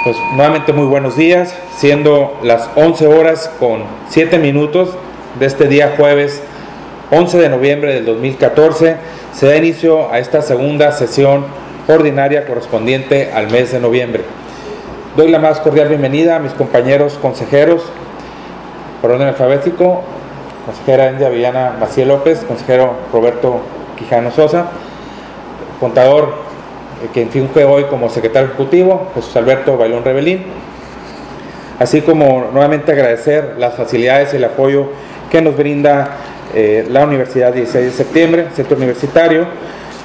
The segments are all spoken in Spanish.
Pues nuevamente muy buenos días, siendo las 11 horas con 7 minutos de este día jueves 11 de noviembre del 2014, se da inicio a esta segunda sesión ordinaria correspondiente al mes de noviembre. Doy la más cordial bienvenida a mis compañeros consejeros, por orden alfabético, consejera India Villana Maciel López, consejero Roberto Quijano Sosa, contador que funge hoy como secretario ejecutivo, Jesús Alberto Bailón Rebelín, así como nuevamente agradecer las facilidades y el apoyo que nos brinda la Universidad 16 de Septiembre, Centro Universitario,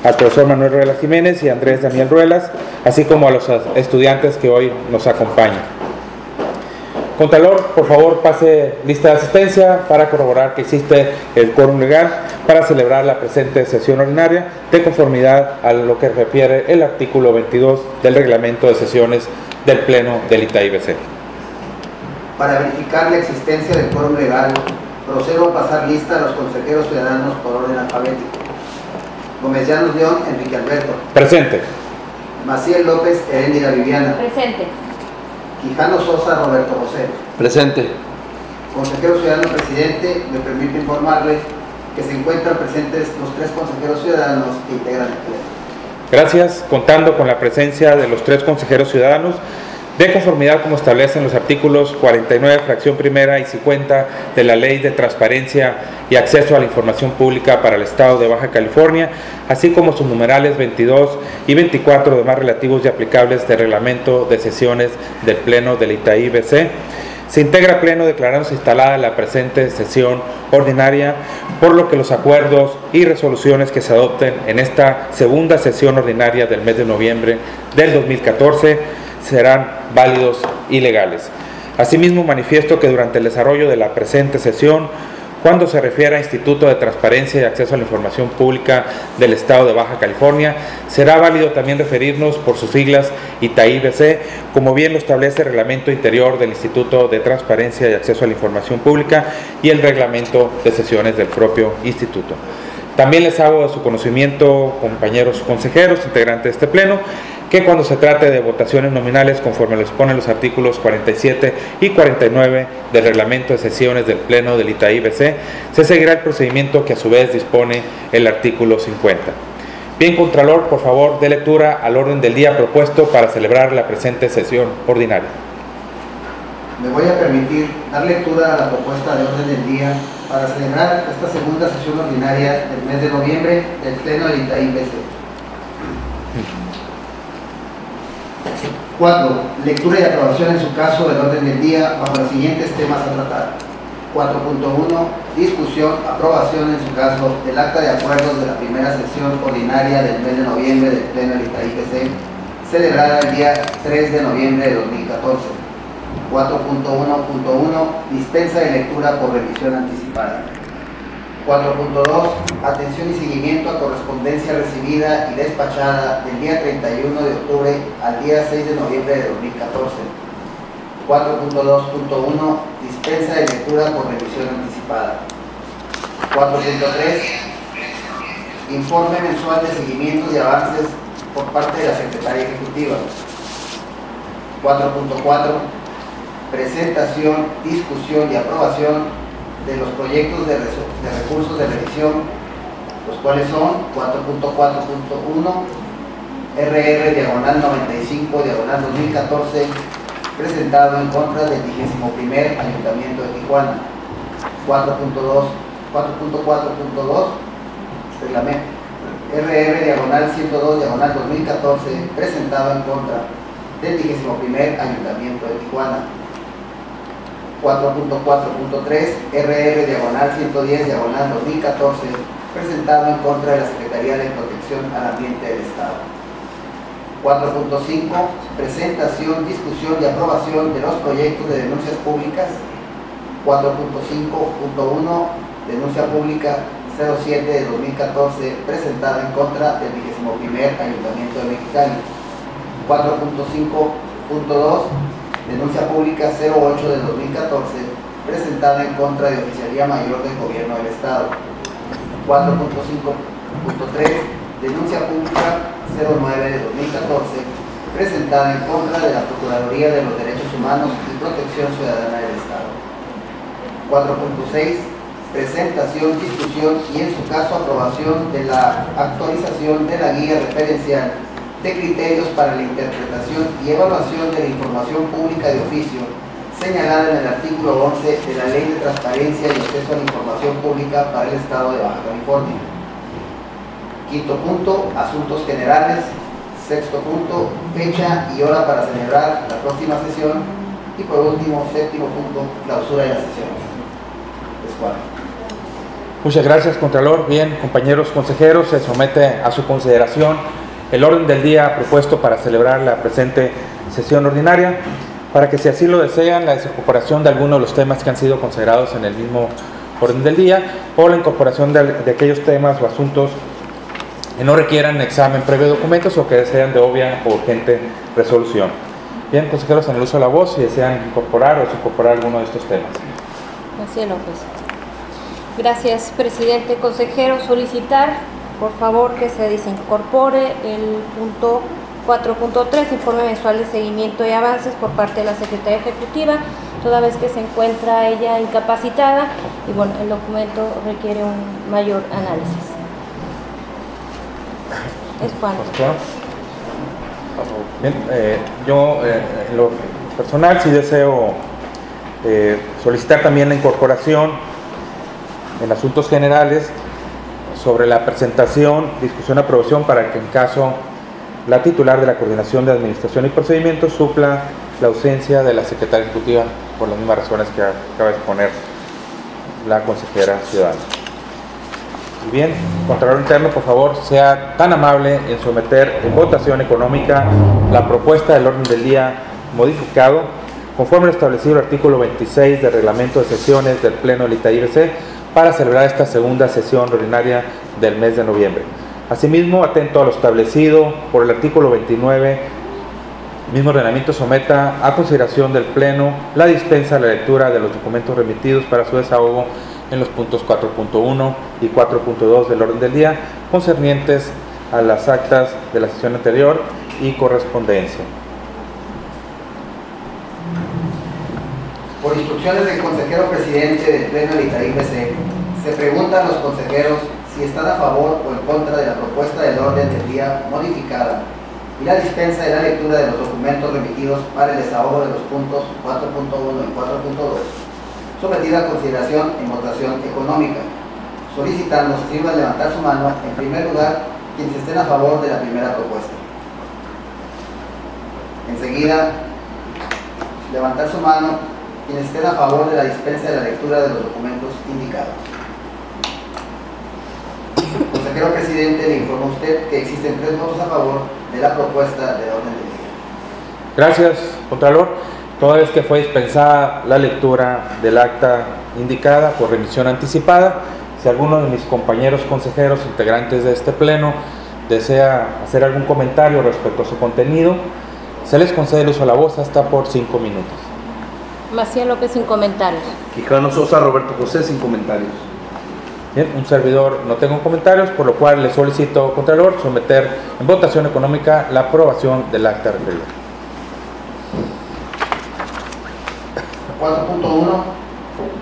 al profesor Manuel Ruelas Jiménez y Andrés Daniel Ruelas, así como a los estudiantes que hoy nos acompañan. Contralor, por favor, pase lista de asistencia para corroborar que existe el quórum legal para celebrar la presente sesión ordinaria de conformidad a lo que refiere el artículo 22 del reglamento de sesiones del Pleno del ITAI-BC. Para verificar la existencia del quórum legal, procedo a pasar lista a los consejeros ciudadanos por orden alfabético. Gómez Llanos León, Enrique Alberto. Presente. Maciel López, Heréndira Viviana. Presente. Quijano Sosa, Roberto José. Presente. Consejero ciudadano presidente, me permite informarle que se encuentran presentes los 3 consejeros ciudadanos que integran el Pleno. Gracias. Contando con la presencia de los 3 consejeros ciudadanos, de conformidad como establecen los artículos 49, fracción primera y 50 de la Ley de Transparencia y Acceso a la Información Pública para el Estado de Baja California, así como sus numerales 22 y 24 demás relativos y aplicables del reglamento de sesiones del Pleno del ITAI-BC, se integra Pleno declarándose instalada la presente sesión ordinaria, por lo que los acuerdos y resoluciones que se adopten en esta segunda sesión ordinaria del mes de noviembre del 2014 serán válidos y legales. Asimismo, manifiesto que durante el desarrollo de la presente sesión, cuando se refiere a Instituto de Transparencia y Acceso a la Información Pública del Estado de Baja California, será válido también referirnos por sus siglas ITAI-BC, como bien lo establece el reglamento interior del Instituto de Transparencia y Acceso a la Información Pública y el reglamento de sesiones del propio instituto. También les hago de su conocimiento, compañeros consejeros, integrantes de este pleno, que cuando se trate de votaciones nominales, conforme lo exponen los artículos 47 y 49 del reglamento de sesiones del Pleno del ITAI-BC, se seguirá el procedimiento que a su vez dispone el artículo 50. Bien, Contralor, por favor, dé lectura al orden del día propuesto para celebrar la presente sesión ordinaria. Me voy a permitir dar lectura a la propuesta de orden del día para celebrar esta segunda sesión ordinaria del mes de noviembre del Pleno del ITAI-BC. 4. Lectura y aprobación en su caso del orden del día bajo los siguientes temas a tratar. 4.1. Discusión, aprobación en su caso del acta de acuerdos de la primera sesión ordinaria del mes de noviembre del Pleno del ITAI-BC, celebrada el día 3 de noviembre de 2014. 4.1.1. Dispensa de lectura por revisión anticipada. 4.2. Atención y seguimiento a correspondencia recibida y despachada del día 31 de octubre al día 6 de noviembre de 2014. 4.2.1. Dispensa de lectura por revisión anticipada. 4.3. Informe mensual de seguimientos y avances por parte de la Secretaría Ejecutiva. 4.4. Presentación, discusión y aprobación de los proyectos de recursos de revisión, los cuales son 4.4.1, RR/95/2014, presentado en contra del 21º Ayuntamiento de Tijuana. 4.4.2, reglamento RR/102/2014, presentado en contra del 21º Ayuntamiento de Tijuana. 4.4.3, RR/110/2014, presentado en contra de la Secretaría de Protección al Ambiente del Estado. 4.5, presentación, discusión y aprobación de los proyectos de denuncias públicas. 4.5.1, denuncia pública 07 de 2014, presentada en contra del 21º Ayuntamiento de Mexicali. 4.5.2, denuncia pública 08 de 2014, presentada en contra de Oficialía Mayor del Gobierno del Estado. 4.5.3, denuncia pública 09 de 2014, presentada en contra de la Procuraduría de los Derechos Humanos y Protección Ciudadana del Estado. 4.6. Presentación, discusión y en su caso aprobación de la actualización de la guía referencial de criterios para la interpretación y evaluación de la información pública de oficio señalada en el artículo 11 de la Ley de Transparencia y Acceso a la Información Pública para el Estado de Baja California. Quinto punto, asuntos generales. Sexto punto, fecha y hora para celebrar la próxima sesión. Y por último, séptimo punto, clausura de la sesión. Muchas gracias, Contralor. Bien, compañeros consejeros, se somete a su consideración el orden del día propuesto para celebrar la presente sesión ordinaria, para que, si así lo desean, la desincorporación de algunos de los temas que han sido considerados en el mismo orden del día, o la incorporación de aquellos temas o asuntos que no requieran examen previo de documentos o que sean de obvia o urgente resolución. Bien, consejeros, en el uso de la voz, si desean incorporar o desincorporar alguno de estos temas. Gracias, López. Gracias, presidente. Consejero, solicitar, por favor, que se desincorpore el punto 4.3, informe mensual de seguimiento y avances por parte de la Secretaría Ejecutiva, toda vez que se encuentra ella incapacitada y, bueno, el documento requiere un mayor análisis. ¿Es cuánto? Bien, yo en lo personal sí deseo solicitar también la incorporación en asuntos generales sobre la presentación, discusión, aprobación para que, en caso la titular de la Coordinación de Administración y Procedimientos supla la ausencia de la Secretaria Ejecutiva por las mismas razones que acaba de exponer la consejera ciudadana. Y bien, Contralor Interno, por favor, sea tan amable en someter en votación económica la propuesta del orden del día modificado, conforme lo establecido el artículo 26 del Reglamento de Sesiones del Pleno del ITAIBC, para celebrar esta segunda sesión ordinaria del mes de noviembre. Asimismo, atento a lo establecido por el artículo 29, mismo ordenamiento, someta a consideración del Pleno la dispensa de la lectura de los documentos remitidos para su desahogo en los puntos 4.1 y 4.2 del orden del día, concernientes a las actas de la sesión anterior y correspondencia. Por instrucciones del consejero presidente del Pleno del ITAIBC, se preguntan a los consejeros si están a favor o en contra de la propuesta del orden del día modificada y la dispensa de la lectura de los documentos remitidos para el desahogo de los puntos 4.1 y 4.2, sometida a consideración en votación económica, solicitando se sirva levantar su mano, en primer lugar, quienes estén a favor de la primera propuesta. Enseguida, levantar su mano quienes estén a favor de la dispensa de la lectura de los documentos indicados. Consejero presidente, le informa a usted que existen 3 votos a favor de la propuesta de orden del día. Gracias, Contralor. Toda vez que fue dispensada la lectura del acta indicada por remisión anticipada, si alguno de mis compañeros consejeros integrantes de este pleno desea hacer algún comentario respecto a su contenido, se les concede el uso de la voz hasta por 5 minutos. Maciel López, sin comentarios. Quijano Sosa Roberto José, sin comentarios. Bien, un servidor no tengo comentarios, por lo cual le solicito, Contralor, someter en votación económica la aprobación del acta referida. 4.1.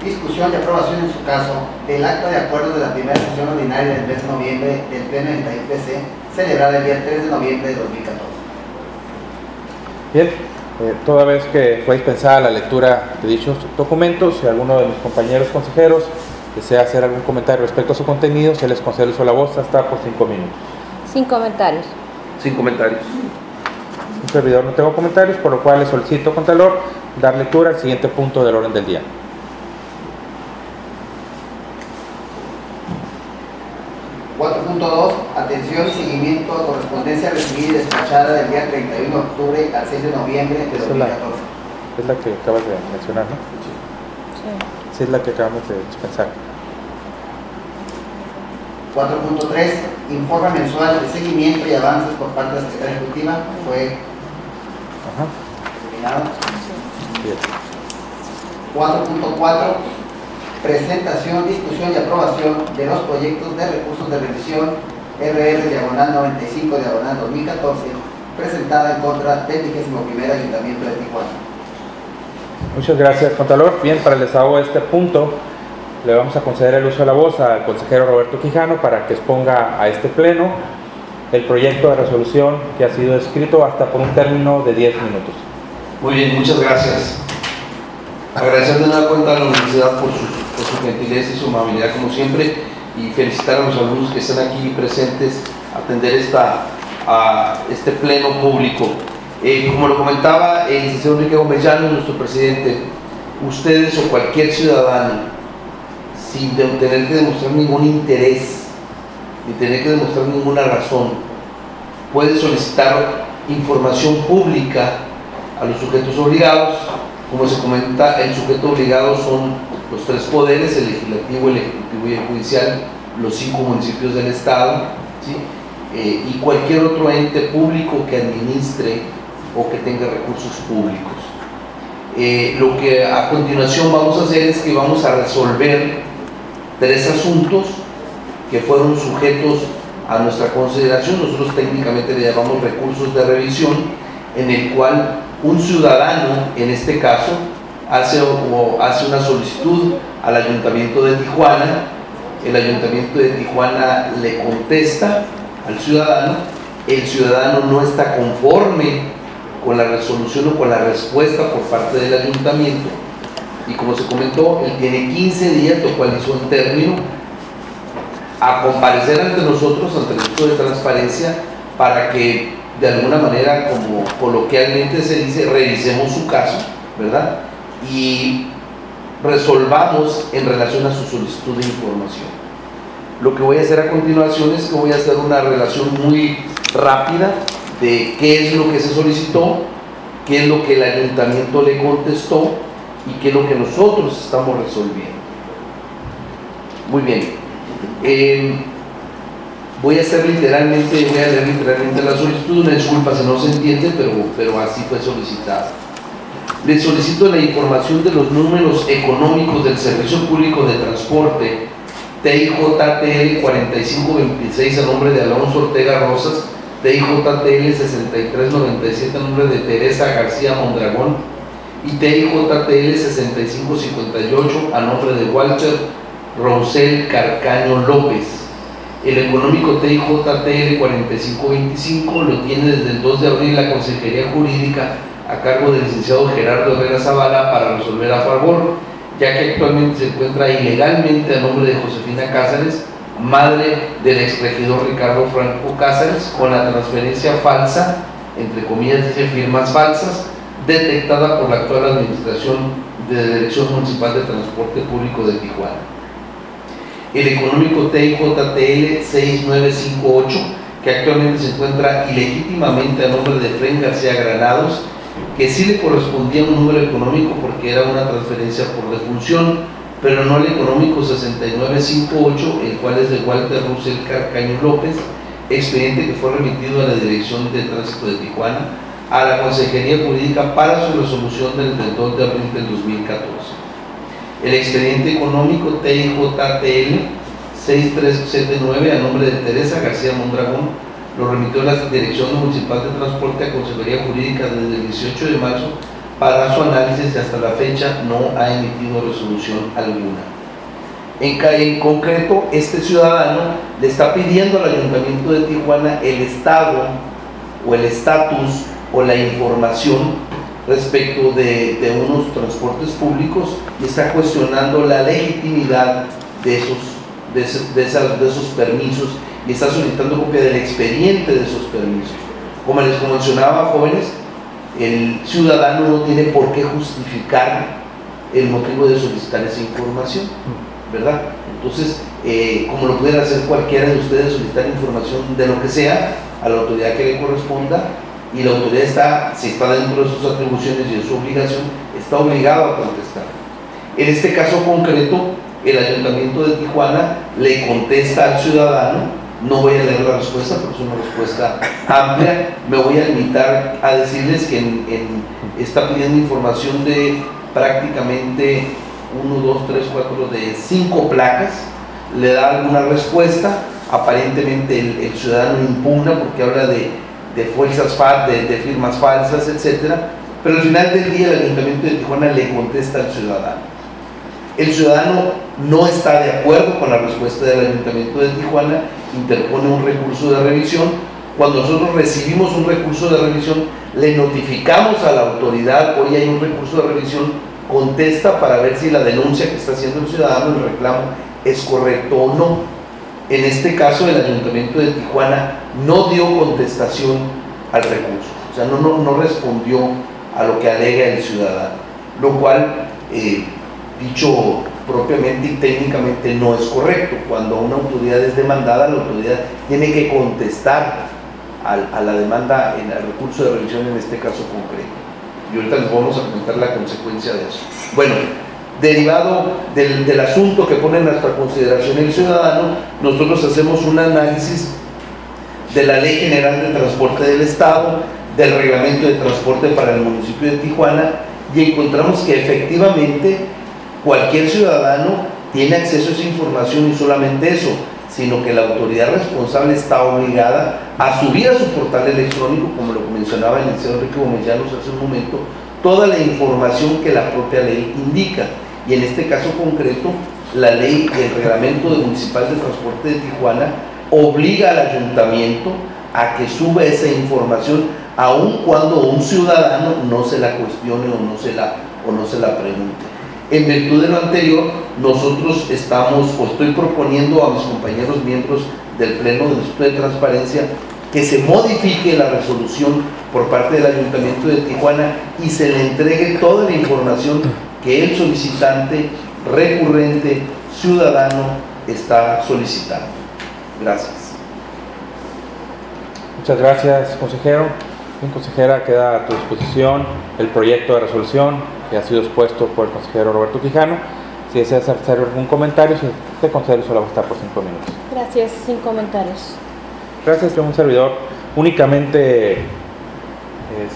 Discusión y aprobación en su caso del acta de acuerdo de la primera sesión ordinaria del mes de noviembre del Pleno del ITAIBC, celebrada el día 3 de noviembre de 2014. Bien, toda vez que fue dispensada la lectura de dichos documentos, si alguno de mis compañeros consejeros desea hacer algún comentario respecto a su contenido, se les concede el uso de la voz hasta por 5 minutos. Sin comentarios. Sin comentarios. Un servidor no tengo comentarios, por lo cual le solicito, Contralor, dar lectura al siguiente punto del orden del día. Atención y seguimiento a correspondencia recibida y despachada del día 31 de octubre al 6 de noviembre de 2014. Es la que acabas de mencionar, ¿no? Sí, es la que acabamos de dispensar. 4.3. Informe mensual de seguimiento y avances por parte de la Secretaría Ejecutiva. Fue terminado. 4.4. Presentación, discusión y aprobación de los proyectos de recursos de revisión RR/95/2014 presentada en contra del 21º Ayuntamiento de Tijuana. Muchas gracias, contador. Bien, para el desahogo de este punto, le vamos a conceder el uso de la voz al consejero Roberto Quijano para que exponga a este pleno el proyecto de resolución que ha sido escrito hasta por un término de 10 minutos. Muy bien, muchas gracias. Agradecer de nueva cuenta a la universidad por su gentileza y su amabilidad como siempre, y felicitar a los alumnos que están aquí presentes a atender este pleno público. Como lo comentaba el licenciado Enrique Gómez Llanos, nuestro presidente, ustedes o cualquier ciudadano, sin tener que demostrar ningún interés, ni tener que demostrar ninguna razón, puede solicitar información pública a los sujetos obligados. Como se comenta, el sujeto obligado son los tres poderes: el legislativo, el ejecutivo y el judicial, los 5 municipios del estado, ¿sí? Y cualquier otro ente público que administre o que tenga recursos públicos. Lo que a continuación vamos a hacer es que vamos a resolver 3 asuntos que fueron sujetos a nuestra consideración. Nosotros técnicamente le llamamos recursos de revisión, en el cual un ciudadano, en este caso, hace una solicitud al Ayuntamiento de Tijuana. El Ayuntamiento de Tijuana le contesta al ciudadano. El ciudadano no está conforme con la resolución o con la respuesta por parte del Ayuntamiento, y como se comentó, él tiene 15 días, lo cual hizo un término, a comparecer ante nosotros, ante el Instituto de Transparencia, para que de alguna manera, como coloquialmente se dice, revisemos su caso, ¿verdad? Y resolvamos en relación a su solicitud de información. Lo que voy a hacer a continuación es que voy a hacer una relación muy rápida de qué es lo que se solicitó, qué es lo que el Ayuntamiento le contestó y qué es lo que nosotros estamos resolviendo. Muy bien. Voy a leer literalmente la solicitud. Una disculpa si no se entiende, pero así fue solicitado. Le solicito la información de los números económicos del Servicio Público de Transporte TIJTL 4526 a nombre de Alonso Ortega Rosas, TIJTL 6397 a nombre de Teresa García Mondragón y TIJTL 6558 a nombre de Walter Rosel Carcaño López. El económico TIJTL 4525 lo tiene desde el 2 de abril la Consejería Jurídica a cargo del licenciado Gerardo Herrera Zavala para resolver a favor, ya que actualmente se encuentra ilegalmente a nombre de Josefina Cázares, madre del exregidor Ricardo Franco Cázares, con la transferencia falsa, entre comillas dice firmas falsas, detectada por la actual Administración de Dirección Municipal de Transporte Público de Tijuana. El económico TIJTL 6958, que actualmente se encuentra ilegítimamente a nombre de Fren García Granados, que sí le correspondía un número económico porque era una transferencia por defunción, pero no el económico 6958, el cual es de Walter Russell Carcaño López, expediente que fue remitido a la Dirección de Tránsito de Tijuana, a la Consejería Jurídica para su resolución del 2 de abril del 2014. El expediente económico TIJTL 6379 a nombre de Teresa García Mondragón lo remitió a la Dirección Municipal de Transporte a Consejería Jurídica desde el 18 de marzo para su análisis y hasta la fecha no ha emitido resolución alguna. En concreto, este ciudadano le está pidiendo al Ayuntamiento de Tijuana el estado o el estatus o la información respecto de unos transportes públicos y está cuestionando la legitimidad de esos permisos y está solicitando copia del expediente de esos permisos. Como les mencionaba, jóvenes, el ciudadano no tiene por qué justificar el motivo de solicitar esa información, ¿verdad? Entonces, como lo pueden hacer cualquiera de ustedes, solicitar información de lo que sea a la autoridad que le corresponda, y la autoridad si está dentro de sus atribuciones y de su obligación, está obligado a contestar. En este caso concreto, el Ayuntamiento de Tijuana le contesta al ciudadano. No voy a leer la respuesta porque es una respuesta amplia, me voy a limitar a decirles que está pidiendo información de prácticamente 1, 2, 3, 4, de 5 placas, le da alguna respuesta, aparentemente el ciudadano impugna porque habla de de firmas falsas, etcétera, pero al final del día el Ayuntamiento de Tijuana le contesta al ciudadano. El ciudadano no está de acuerdo con la respuesta del Ayuntamiento de Tijuana, interpone un recurso de revisión. Cuando nosotros recibimos un recurso de revisión, le notificamos a la autoridad: hoy hay un recurso de revisión, contesta para ver si la denuncia que está haciendo el ciudadano, el reclamo, es correcto o no. En este caso, el Ayuntamiento de Tijuana no dio contestación al recurso, o sea, no respondió a lo que alega el ciudadano, lo cual, dicho propiamente y técnicamente, no es correcto. Cuando una autoridad es demandada, la autoridad tiene que contestar a la demanda en el recurso de revisión, en este caso concreto. Y ahorita les vamos a comentar la consecuencia de eso. Bueno, derivado del asunto que pone en nuestra consideración el ciudadano, nosotros hacemos un análisis de la Ley General de Transporte del Estado, del Reglamento de Transporte para el municipio de Tijuana, y encontramos que efectivamente cualquier ciudadano tiene acceso a esa información, y solamente eso, sino que la autoridad responsable está obligada a subir a su portal electrónico, como lo mencionaba el licenciado Enrique Gómez Llanos hace un momento, toda la información que la propia ley indica. Y en este caso concreto, la ley y el Reglamento municipal de transporte de Tijuana obliga al ayuntamiento a que suba esa información, aun cuando un ciudadano no se la cuestione o no se la pregunte. En virtud de lo anterior, nosotros estoy proponiendo a mis compañeros miembros del Pleno del Instituto de Transparencia que se modifique la resolución por parte del Ayuntamiento de Tijuana y se le entregue toda la información que el solicitante recurrente ciudadano está solicitando. Gracias. Muchas gracias, consejero. Bien, consejera, queda a tu disposición el proyecto de resolución que ha sido expuesto por el consejero Roberto Quijano. Si deseas hacer algún comentario, si te concedo, solo va a estar por 5 minutos. Gracias, sin comentarios. Gracias, yo un servidor. Únicamente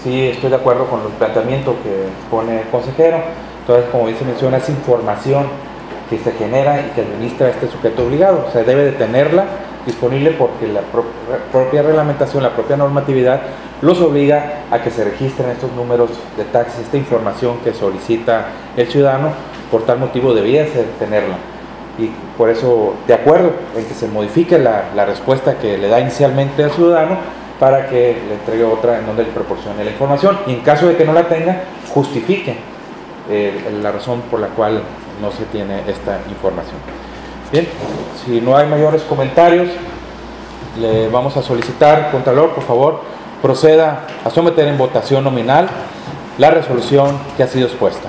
sí estoy de acuerdo con el planteamiento que pone el consejero. Entonces, como dice, menciona, es información que se genera y que administra este sujeto obligado. O sea, debe de tenerla disponible porque la propia reglamentación, la propia normatividad los obliga a que se registren estos números de taxis, esta información que solicita el ciudadano. Por tal motivo debía tenerla. Y por eso, de acuerdo en que se modifique la respuesta que le da inicialmente al ciudadano para que le entregue otra en donde le proporcione la información. Y en caso de que no la tenga, justifique la razón por la cual no se tiene esta información. Bien, si no hay mayores comentarios, le vamos a solicitar, Contralor, por favor, proceda a someter en votación nominal la resolución que ha sido expuesta.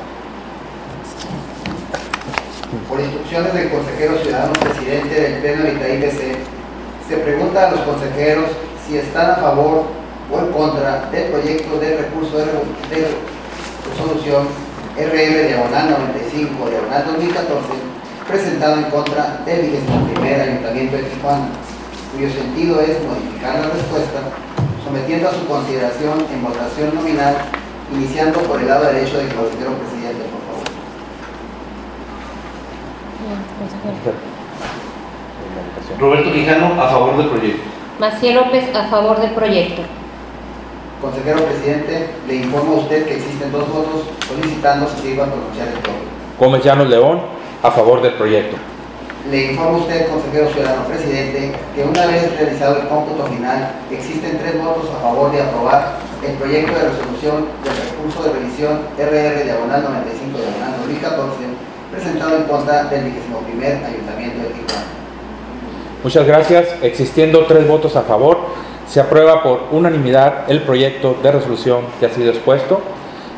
Por instrucciones del consejero ciudadano presidente del Pleno de ITAI-BC, se pregunta a los consejeros si están a favor o en contra del proyecto de recurso de resolución RR/95/2014, presentado en contra del 21º Ayuntamiento de Tijuana, cuyo sentido es modificar la respuesta, sometiendo a su consideración en votación nominal, iniciando por el lado derecho del consejero presidente, por favor. Roberto Quijano, a favor del proyecto. Maciel López, a favor del proyecto. Consejero presidente, le informo a usted que existen 2 votos solicitando se iba a pronunciar el voto. Gómez Llanos León, a favor del proyecto. Le informo a usted, consejero ciudadano presidente, que una vez realizado el cómputo final, existen 3 votos a favor de aprobar el proyecto de resolución del recurso de revisión RR/95/2014, presentado en contra del 21º Ayuntamiento de Tijuana. Muchas gracias. Existiendo 3 votos a favor, se aprueba por unanimidad el proyecto de resolución que ha sido expuesto.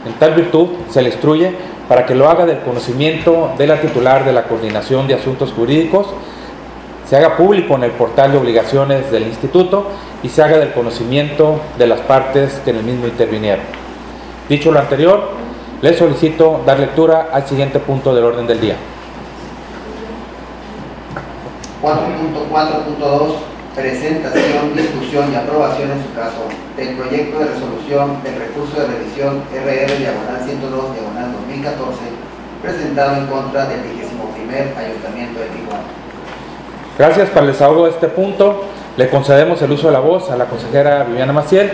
En tal virtud, se le instruye para que lo haga del conocimiento de la titular de la Coordinación de Asuntos Jurídicos, se haga público en el portal de obligaciones del Instituto y se haga del conocimiento de las partes que en el mismo intervinieron. Dicho lo anterior, le solicito dar lectura al siguiente punto del orden del día. 4.4.2 Presentación, discusión y aprobación en su caso del proyecto de resolución del recurso de revisión RR/102/2014 presentado en contra del 21º Ayuntamiento de Tijuana. Gracias. Para el desahogo de este punto, Le concedemos el uso de la voz a la consejera Viviana Maciel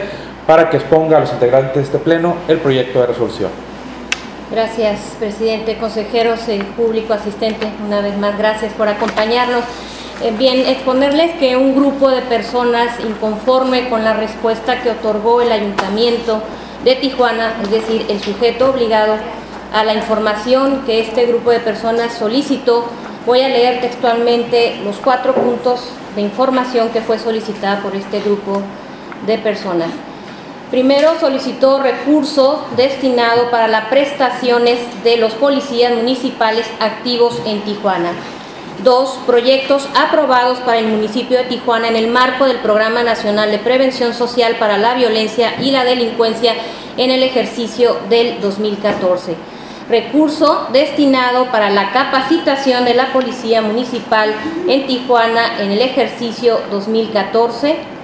para que exponga a los integrantes de este pleno el proyecto de resolución. Gracias, presidente, consejeros, público asistente, una vez más gracias por acompañarnos. Bien, exponerles que un grupo de personas inconforme con la respuesta que otorgó el Ayuntamiento de Tijuana, es decir, el sujeto obligado a la información que este grupo de personas solicitó, voy a leer textualmente los 4 puntos de información que fue solicitada por este grupo de personas. Primero, solicitó recursos destinados para las prestaciones de los policías municipales activos en Tijuana. 2. Proyectos aprobados para el municipio de Tijuana en el marco del Programa Nacional de Prevención Social para la Violencia y la Delincuencia en el ejercicio del 2014. Recurso destinado para la capacitación de la Policía Municipal en Tijuana en el ejercicio 2014.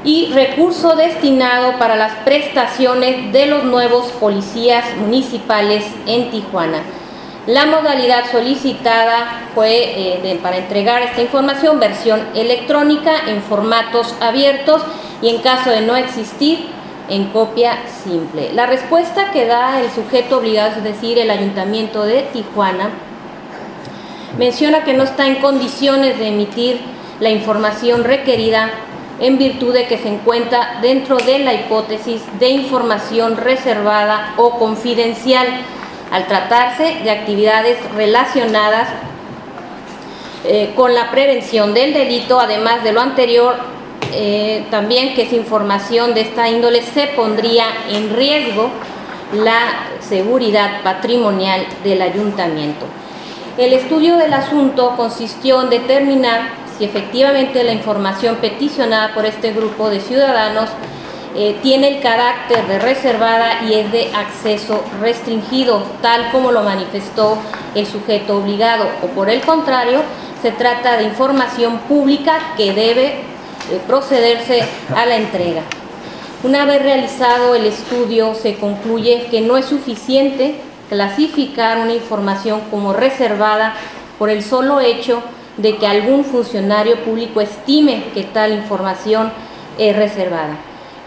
Y recurso destinado para las prestaciones de los nuevos policías municipales en Tijuana. La modalidad solicitada fue para entregar esta información, versión electrónica en formatos abiertos y en caso de no existir, en copia simple. La respuesta que da el sujeto obligado, es decir, el Ayuntamiento de Tijuana, menciona que no está en condiciones de emitir la información requerida en virtud de que se encuentra dentro de la hipótesis de información reservada o confidencial, al tratarse de actividades relacionadas con la prevención del delito. Además de lo anterior, también que esa información de esta índole se pondría en riesgo la seguridad patrimonial del ayuntamiento. El estudio del asunto consistió en determinar si efectivamente la información peticionada por este grupo de ciudadanos tiene el carácter de reservada y es de acceso restringido, tal como lo manifestó el sujeto obligado, o por el contrario, se trata de información pública que debe procederse a la entrega. Una vez realizado el estudio, se concluye que no es suficiente clasificar una información como reservada por el solo hecho de que algún funcionario público estime que tal información es reservada.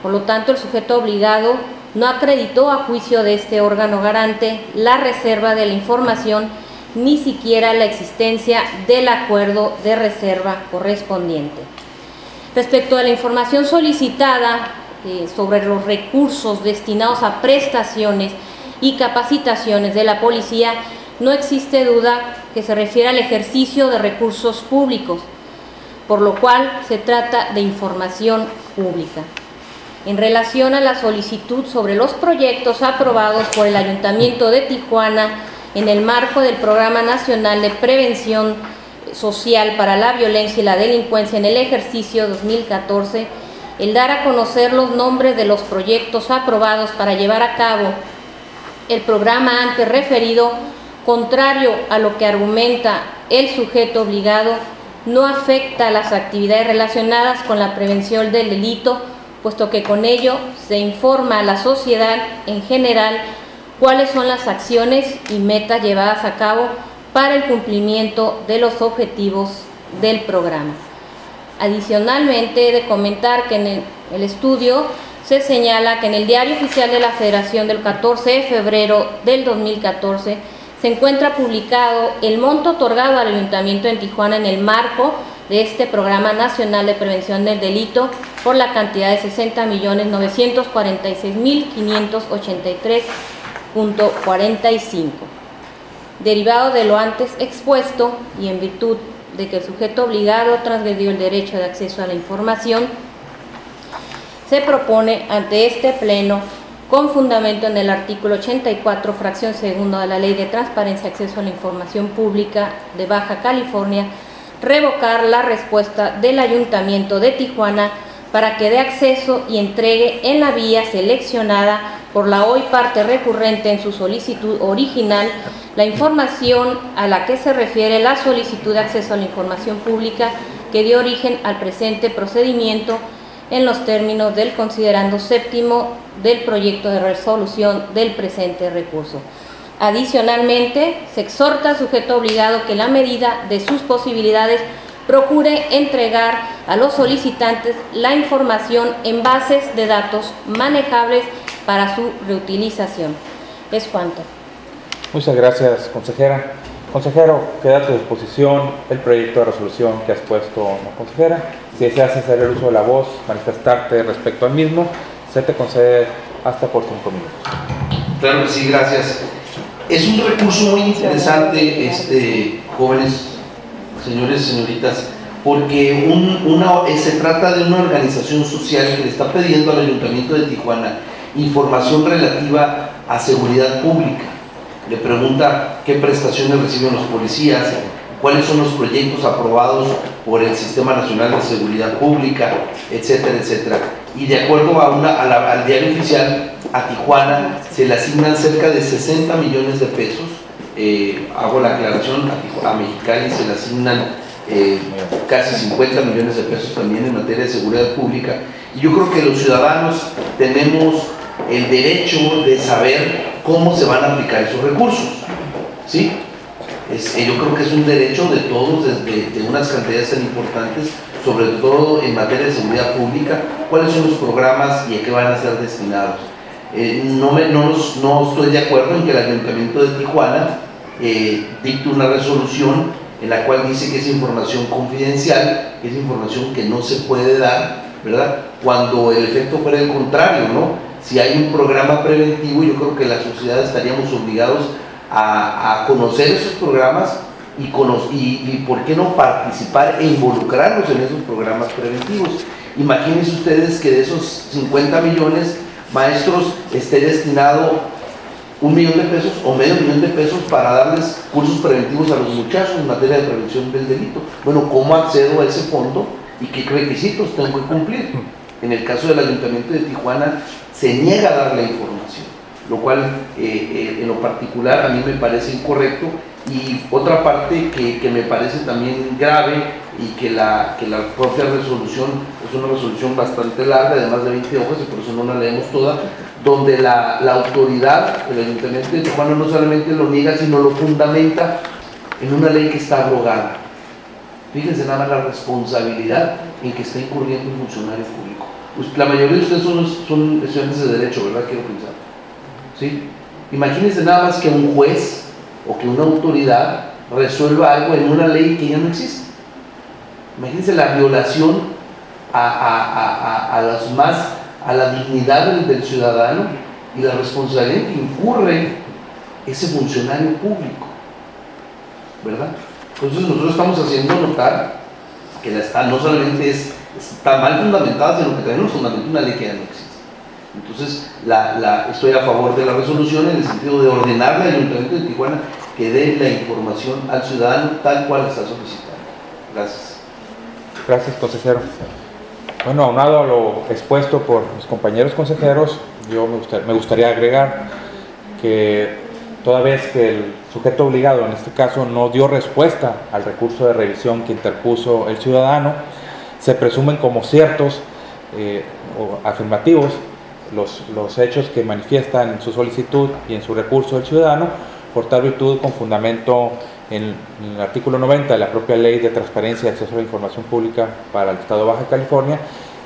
Por lo tanto, el sujeto obligado no acreditó a juicio de este órgano garante la reserva de la información, ni siquiera la existencia del acuerdo de reserva correspondiente. Respecto a la información solicitada sobre los recursos destinados a prestaciones y capacitaciones de la policía, no existe duda que se refiere al ejercicio de recursos públicos, por lo cual se trata de información pública. En relación a la solicitud sobre los proyectos aprobados por el Ayuntamiento de Tijuana en el marco del Programa Nacional de Prevención Social para la Violencia y la Delincuencia en el ejercicio 2014, el dar a conocer los nombres de los proyectos aprobados para llevar a cabo el programa antes referido, contrario a lo que argumenta el sujeto obligado, no afecta a las actividades relacionadas con la prevención del delito, puesto que con ello se informa a la sociedad en general cuáles son las acciones y metas llevadas a cabo para el cumplimiento de los objetivos del programa. Adicionalmente, he de comentar que en el estudio se señala que en el Diario Oficial de la Federación del 14 de febrero del 2014 se encuentra publicado el monto otorgado al Ayuntamiento de Tijuana en el marco de este Programa Nacional de Prevención del Delito por la cantidad de 60.946.583.45. Derivado de lo antes expuesto y en virtud de que el sujeto obligado transgredió el derecho de acceso a la información, se propone ante este Pleno, con fundamento en el artículo 84, fracción segunda de la Ley de Transparencia y Acceso a la Información Pública de Baja California, revocar la respuesta del Ayuntamiento de Tijuana para que dé acceso y entregue en la vía seleccionada por la hoy parte recurrente en su solicitud original la información a la que se refiere la solicitud de acceso a la información pública que dio origen al presente procedimiento en los términos del considerando séptimo del proyecto de resolución del presente recurso. Adicionalmente, se exhorta al sujeto obligado que en la medida de sus posibilidades procure entregar a los solicitantes la información en bases de datos manejables para su reutilización. Es cuanto. Muchas gracias, consejera. Consejero, queda a tu disposición el proyecto de resolución que has puesto, ¿no, consejera? Si deseas hacer el uso de la voz, manifestarte respecto al mismo, se te concede hasta por 5 minutos. Claro que sí, gracias. Es un recurso muy interesante, jóvenes, señores y señoritas, porque se trata de una organización social que le está pidiendo al Ayuntamiento de Tijuana información relativa a seguridad pública. Le pregunta qué prestaciones reciben los policías, cuáles son los proyectos aprobados por el Sistema Nacional de Seguridad Pública, etcétera, etcétera. Y de acuerdo al diario oficial, a Tijuana se le asignan cerca de 60 millones de pesos. Hago la aclaración, a Mexicali se le asignan casi 50 millones de pesos también en materia de seguridad pública. Y yo creo que los ciudadanos tenemos el derecho de saber cómo se van a aplicar esos recursos, ¿sí? Yo creo que es un derecho de todos, de unas cantidades tan importantes, sobre todo en materia de seguridad pública, cuáles son los programas y a qué van a ser destinados. No estoy de acuerdo en que el Ayuntamiento de Tijuana dicte una resolución en la cual dice que es información confidencial, que es información que no se puede dar, ¿verdad? Cuando el efecto fuera el contrario, ¿no? Si hay un programa preventivo, yo creo que la sociedad estaríamos obligados a conocer esos programas y por qué no participar e involucrarnos en esos programas preventivos. Imagínense ustedes que de esos 50 millones, maestros, esté destinado 1 millón de pesos o medio millón de pesos para darles cursos preventivos a los muchachos en materia de prevención del delito. Bueno, ¿cómo accedo a ese fondo y qué requisitos tengo que cumplir? En el caso del Ayuntamiento de Tijuana se niega a dar la información, lo cual en lo particular a mí me parece incorrecto. Y otra parte que me parece también grave y que la propia resolución es una resolución bastante larga, de más de 20 hojas, y por eso no la leemos toda, donde la autoridad del Ayuntamiento de Tijuana no solamente lo niega, sino lo fundamenta en una ley que está abrogada. Fíjense nada más la responsabilidad en que está incurriendo un funcionario público. Pues la mayoría de ustedes son estudiantes de Derecho, ¿verdad? Quiero pensar. ¿Sí? Imagínense nada más que un juez o que una autoridad resuelva algo en una ley que ya no existe. Imagínense la violación a la dignidad del ciudadano y la responsabilidad que incurre ese funcionario público, ¿verdad? Entonces nosotros estamos haciendo notar que no solamente está mal fundamentada, sino que también nos fundamenta una ley que ya no existe. Entonces estoy a favor de la resolución en el sentido de ordenarle al Ayuntamiento de Tijuana que dé la información al ciudadano tal cual está solicitando. Gracias. Gracias, consejero. Bueno, aunado a lo expuesto por mis compañeros consejeros, yo me gustaría agregar que toda vez que el sujeto obligado, en este caso, no dio respuesta al recurso de revisión que interpuso el ciudadano, se presumen como ciertos o afirmativos los hechos que manifiestan en su solicitud y en su recurso del ciudadano. Por tal virtud, con fundamento en el artículo 90 de la propia Ley de Transparencia y Acceso a la Información Pública para el Estado de Baja California,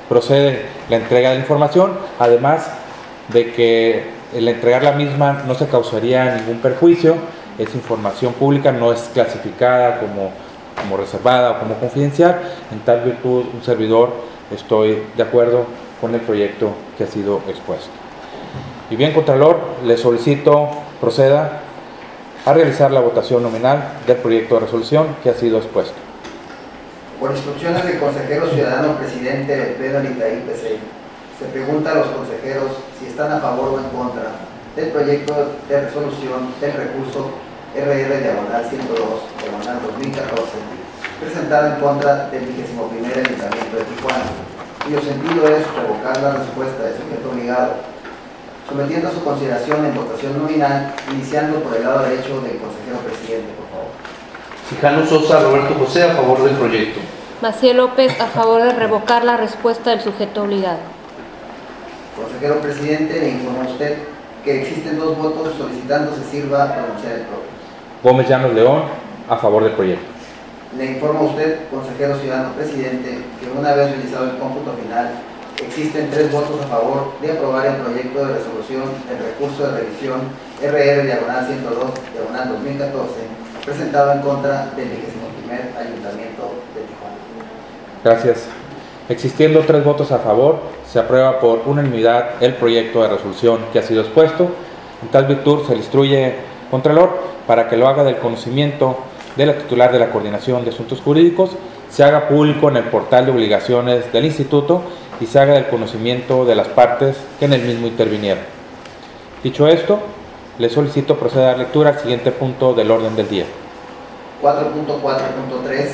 procede la entrega de la información, además de que el entregar la misma no se causaría ningún perjuicio. Esa información pública no es clasificada como reservada o como confidencial. En tal virtud, un servidor estoy de acuerdo con el proyecto que ha sido expuesto. Y bien, Contralor, le solicito proceda a realizar la votación nominal del proyecto de resolución que ha sido expuesto. Por instrucciones del consejero ciudadano presidente del Pleno del Itaí PC, se pregunta a los consejeros si están a favor o en contra del proyecto de resolución del recurso RR/102/2014, presentado en contra del 21º Ayuntamiento de Tijuana, cuyo sentido es revocar la respuesta del sujeto obligado, sometiendo a su consideración en votación nominal, iniciando por el lado derecho del consejero presidente, por favor. Quijano Sosa Roberto José, a favor del proyecto. Maciel López, a favor de revocar la respuesta del sujeto obligado. Consejero presidente, le informo a usted que existen 2 votos solicitando se sirva a pronunciar el propio. Gómez Llanos León, a favor del proyecto. Le informo a usted, consejero ciudadano presidente, que una vez realizado el cómputo final, existen 3 votos a favor de aprobar el proyecto de resolución del recurso de revisión RR-102-2014, presentado en contra del 21º Ayuntamiento de Tijuana. Gracias. Existiendo 3 votos a favor, se aprueba por unanimidad el proyecto de resolución que ha sido expuesto. En tal virtud se le instruye, Contralor, para que lo haga del conocimiento de la titular de la Coordinación de Asuntos Jurídicos, se haga público en el portal de obligaciones del Instituto y se haga del conocimiento de las partes que en el mismo intervinieron. Dicho esto, le solicito proceder a dar lectura al siguiente punto del orden del día. 4.4.3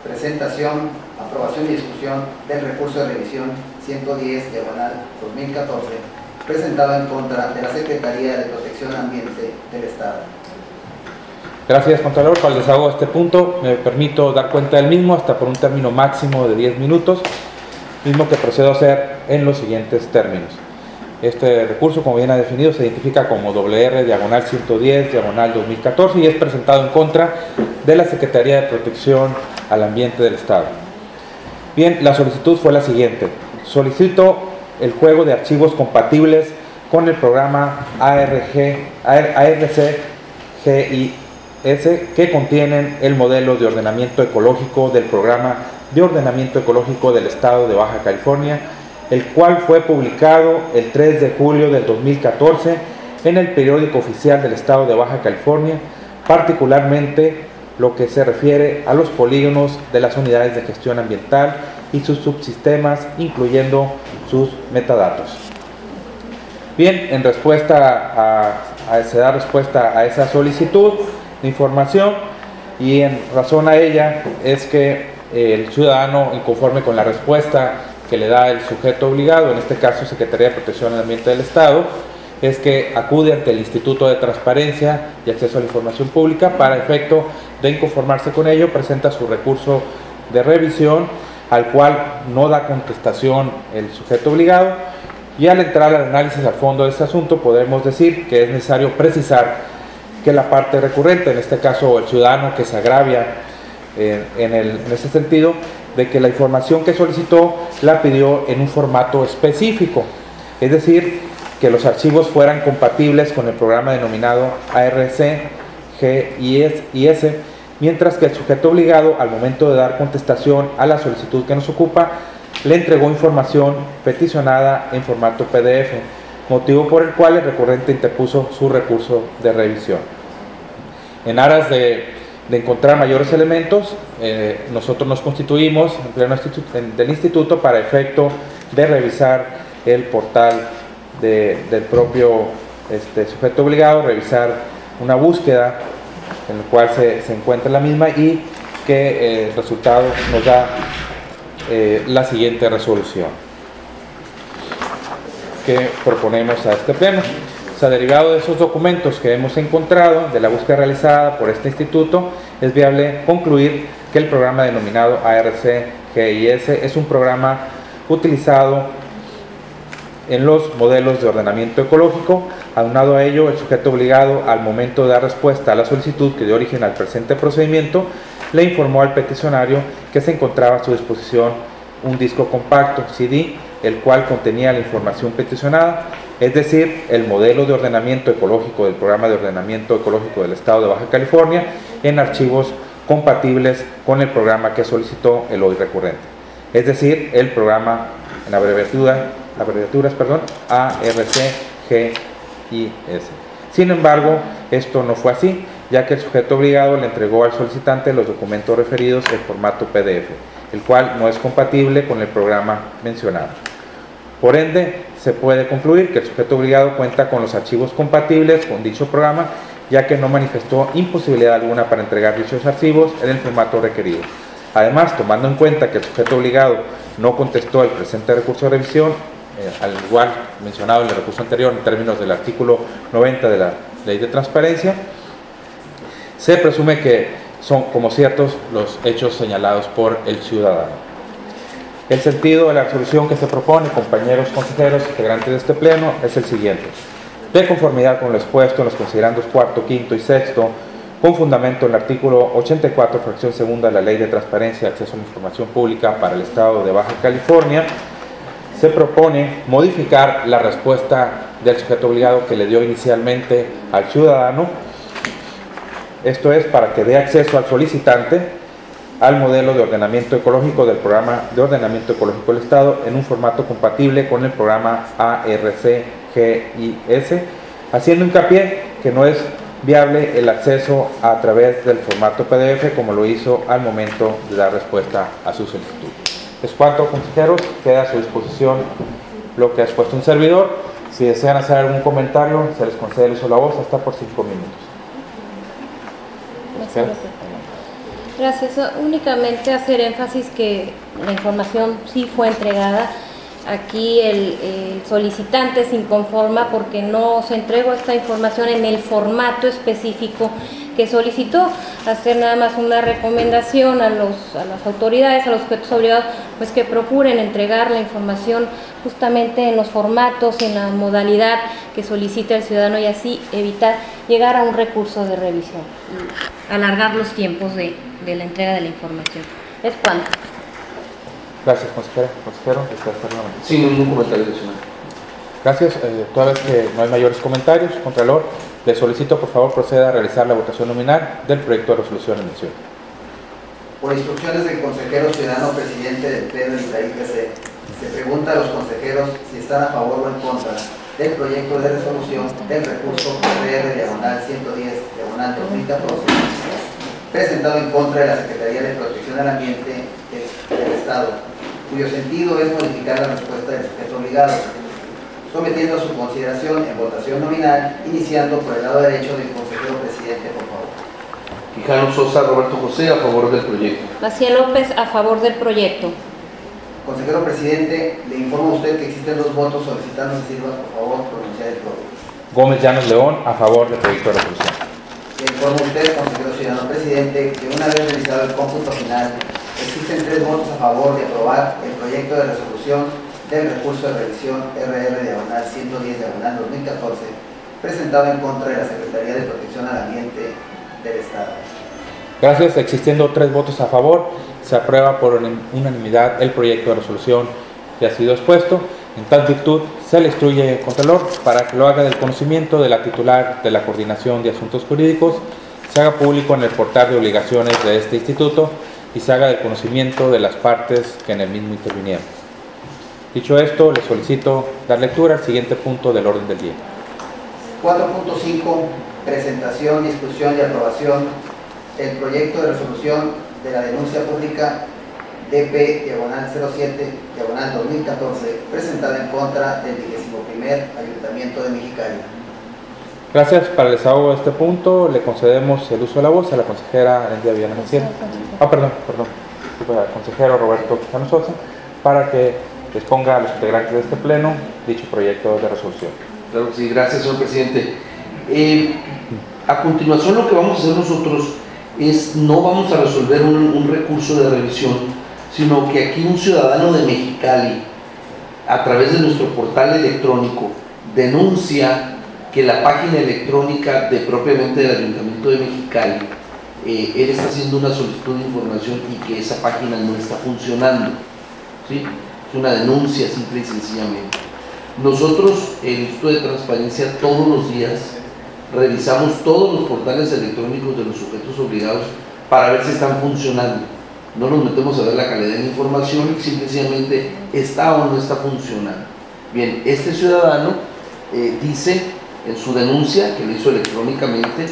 Presentación, aprobación y discusión del recurso de revisión 110/2014, presentado en contra de la Secretaría de Protección Ambiente del Estado. Gracias, Contralor. Para el desahogo de este punto, me permito dar cuenta del mismo hasta por un término máximo de 10 minutos, mismo que procedo a hacer en los siguientes términos. Este recurso, como bien ha definido, se identifica como WR/110/2014 y es presentado en contra de la Secretaría de Protección al Ambiente del Estado. Bien, la solicitud fue la siguiente. Solicito el juego de archivos compatibles con el programa ARC-GIS que contienen el modelo de ordenamiento ecológico del Programa de Ordenamiento Ecológico del Estado de Baja California, el cual fue publicado el 3 de julio del 2014 en el periódico oficial del Estado de Baja California, particularmente lo que se refiere a los polígonos de las unidades de gestión ambiental y sus subsistemas, incluyendo sus metadatos. Bien, en respuesta se da respuesta a esa solicitud de información y en razón a ella es que el ciudadano, inconforme con la respuesta que le da el sujeto obligado, en este caso Secretaría de Protección al Ambiente del Estado, es que acude ante el Instituto de Transparencia y Acceso a la Información Pública. Para efecto de inconformarse con ello, presenta su recurso de revisión, al cual no da contestación el sujeto obligado, y al entrar al análisis al fondo de este asunto podemos decir que es necesario precisar que la parte recurrente, en este caso el ciudadano que se agravia en ese sentido, de que la información que solicitó la pidió en un formato específico, es decir, que los archivos fueran compatibles con el programa denominado ARC-GIS, mientras que el sujeto obligado, al momento de dar contestación a la solicitud que nos ocupa, le entregó información peticionada en formato PDF, motivo por el cual el recurrente interpuso su recurso de revisión. En aras de encontrar mayores elementos, nosotros nos constituimos en pleno del instituto para efecto de revisar el portal del propio sujeto obligado, revisar una búsqueda en la cual se encuentra la misma y que el resultado nos da la siguiente resolución que proponemos a este pleno. O sea, derivado de esos documentos que hemos encontrado de la búsqueda realizada por este instituto, es viable concluir que el programa denominado ARC-GIS es un programa utilizado en los modelos de ordenamiento ecológico. Aunado a ello, el sujeto obligado, al momento de dar respuesta a la solicitud que dio origen al presente procedimiento, le informó al peticionario que se encontraba a su disposición un disco compacto, CD, el cual contenía la información peticionada, es decir, el modelo de ordenamiento ecológico del Programa de Ordenamiento Ecológico del Estado de Baja California, en archivos compatibles con el programa que solicitó el hoy recurrente, es decir, el programa, en abreviaturas, ARC-GIS. Sin embargo, esto no fue así, ya que el sujeto obligado le entregó al solicitante los documentos referidos en formato PDF, el cual no es compatible con el programa mencionado. Por ende, se puede concluir que el sujeto obligado cuenta con los archivos compatibles con dicho programa, ya que no manifestó imposibilidad alguna para entregar dichos archivos en el formato requerido. Además, tomando en cuenta que el sujeto obligado no contestó el presente recurso de revisión, al igual mencionado en el recurso anterior en términos del artículo 90 de la Ley de Transparencia, se presume que son como ciertos los hechos señalados por el ciudadano. El sentido de la resolución que se propone, compañeros consejeros, integrantes de este pleno, es el siguiente. De conformidad con lo expuesto en los considerandos cuarto, quinto y sexto con fundamento en el artículo 84, fracción segunda de la Ley de Transparencia y Acceso a la Información Pública para el Estado de Baja California, se propone modificar la respuesta del sujeto obligado que le dio inicialmente al ciudadano. Esto es para que dé acceso al solicitante al modelo de ordenamiento ecológico del Programa de Ordenamiento Ecológico del Estado en un formato compatible con el programa ARCGIS, haciendo hincapié que no es viable el acceso a través del formato PDF como lo hizo al momento de dar respuesta a su solicitud. Es cuanto, consejeros, queda a su disposición lo que ha expuesto un servidor. Si desean hacer algún comentario, se les concede el uso de la voz hasta por 5 minutos. Gracias. Únicamente hacer énfasis que la información sí fue entregada. Aquí el solicitante se inconforma porque no se entregó esta información en el formato específico que solicitó. Hacer nada más una recomendación a las autoridades, a los sujetos obligados, pues que procuren entregar la información justamente en los formatos, en la modalidad que solicita el ciudadano, y así evitar llegar a un recurso de revisión y alargar los tiempos de la entrega de la información. Es cuanto. Gracias, consejera. Consejero, está sin ningún comentario adicional. Gracias. Toda vez que no hay mayores comentarios, Contralor, le solicito por favor proceda a realizar la votación nominal del proyecto de resolución en mención. Por instrucciones del consejero ciudadano presidente del Pleno de IPC, se pregunta a los consejeros si están a favor o en contra del proyecto de resolución del recurso RR/110/2014, presentado en contra de la Secretaría de Protección al Ambiente del Estado, cuyo sentido es modificar la respuesta del sujeto obligado, sometiendo a su consideración en votación nominal, iniciando por el lado derecho del consejero presidente, por favor. Quijano Sosa Roberto José, a favor del proyecto. Maciel López, a favor del proyecto. Consejero presidente, le informo a usted que existen 2 votos solicitando se sirva, por favor, pronunciar el propio. Gómez Llanos León, a favor del proyecto de resolución. Le informo a usted, consejero ciudadano presidente, que una vez realizado el cómputo final, existen 3 votos a favor de aprobar el proyecto de resolución del recurso de revisión RR/110/2014, presentado en contra de la Secretaría de Protección al Ambiente del Estado. Gracias. Existiendo 3 votos a favor, se aprueba por unanimidad el proyecto de resolución que ha sido expuesto. En tal virtud, se le instruye, Contralor, para que lo haga del conocimiento de la titular de la Coordinación de Asuntos Jurídicos, se haga público en el portal de obligaciones de este instituto y se haga del conocimiento de las partes que en el mismo intervinieron. Dicho esto, le solicito dar lectura al siguiente punto del orden del día. 4.5. Presentación, discusión y aprobación del proyecto de resolución de la denuncia pública DP/07/2014, presentada en contra del 21º Ayuntamiento de Mexicali. Gracias. Para el desahogo de este punto, le concedemos el uso de la voz a la consejera Arendia Villana Maciel. Perdón. Al consejero Roberto Quijano Sosa, para que exponga a los integrantes de este pleno dicho proyecto de resolución. Claro que sí, gracias, señor presidente. A continuación, lo que vamos a hacer nosotros es, no vamos a resolver un recurso de revisión, sino que aquí un ciudadano de Mexicali, a través de nuestro portal electrónico, denuncia que la página electrónica propiamente del Ayuntamiento de Mexicali, él está haciendo una solicitud de información y que esa página no está funcionando, ¿sí? Es una denuncia simple y sencillamente. Nosotros, el Instituto de Transparencia, todos los días revisamos todos los portales electrónicos de los sujetos obligados para ver si están funcionando. No nos metemos a ver la calidad de la información, simplemente está o no está funcionando. Bien, este ciudadano dice en su denuncia, que lo hizo electrónicamente,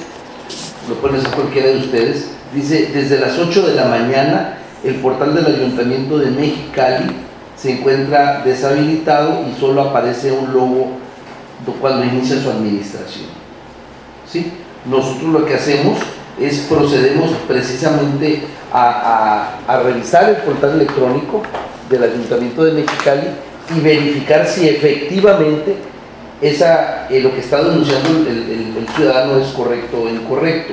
lo pueden hacer cualquiera de ustedes, dice: desde las 8 de la mañana el portal del Ayuntamiento de Mexicali se encuentra deshabilitado y solo aparece un logo cuando inicia su administración, ¿sí? Nosotros lo que hacemos es procedemos precisamente a revisar el portal electrónico del Ayuntamiento de Mexicali y verificar si efectivamente lo que está denunciando el ciudadano es correcto o incorrecto.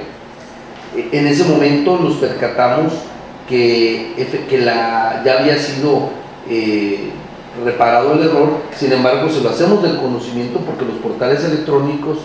En ese momento nos percatamos que ya había sido reparado el error. Sin embargo, se lo hacemos del conocimiento porque los portales electrónicos,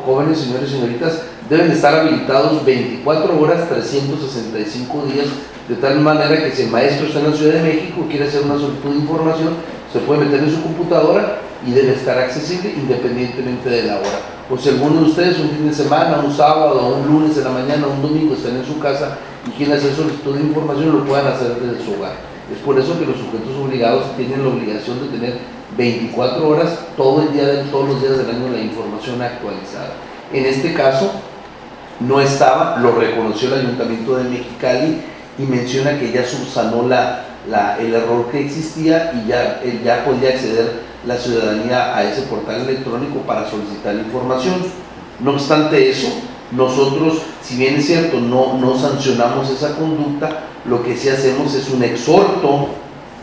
jóvenes, señores y señoritas, deben estar habilitados 24 horas, 365 días, de tal manera que si el maestro está en la Ciudad de México y quiere hacer una solicitud de información, se puede meter en su computadora y debe estar accesible independientemente de la hora. O si alguno de ustedes un fin de semana, un sábado, un lunes en la mañana, un domingo están en su casa y quieren hacer solicitud de información, lo puedan hacer desde su hogar. Es por eso que los sujetos obligados tienen la obligación de tener 24 horas todo el día, todos los días del año, la información actualizada. En este caso no estaba, lo reconoció el Ayuntamiento de Mexicali y menciona que ya subsanó el error que existía y ya podía acceder la ciudadanía a ese portal electrónico para solicitar la información. No obstante eso, nosotros, si bien es cierto, no sancionamos esa conducta, lo que sí hacemos es un exhorto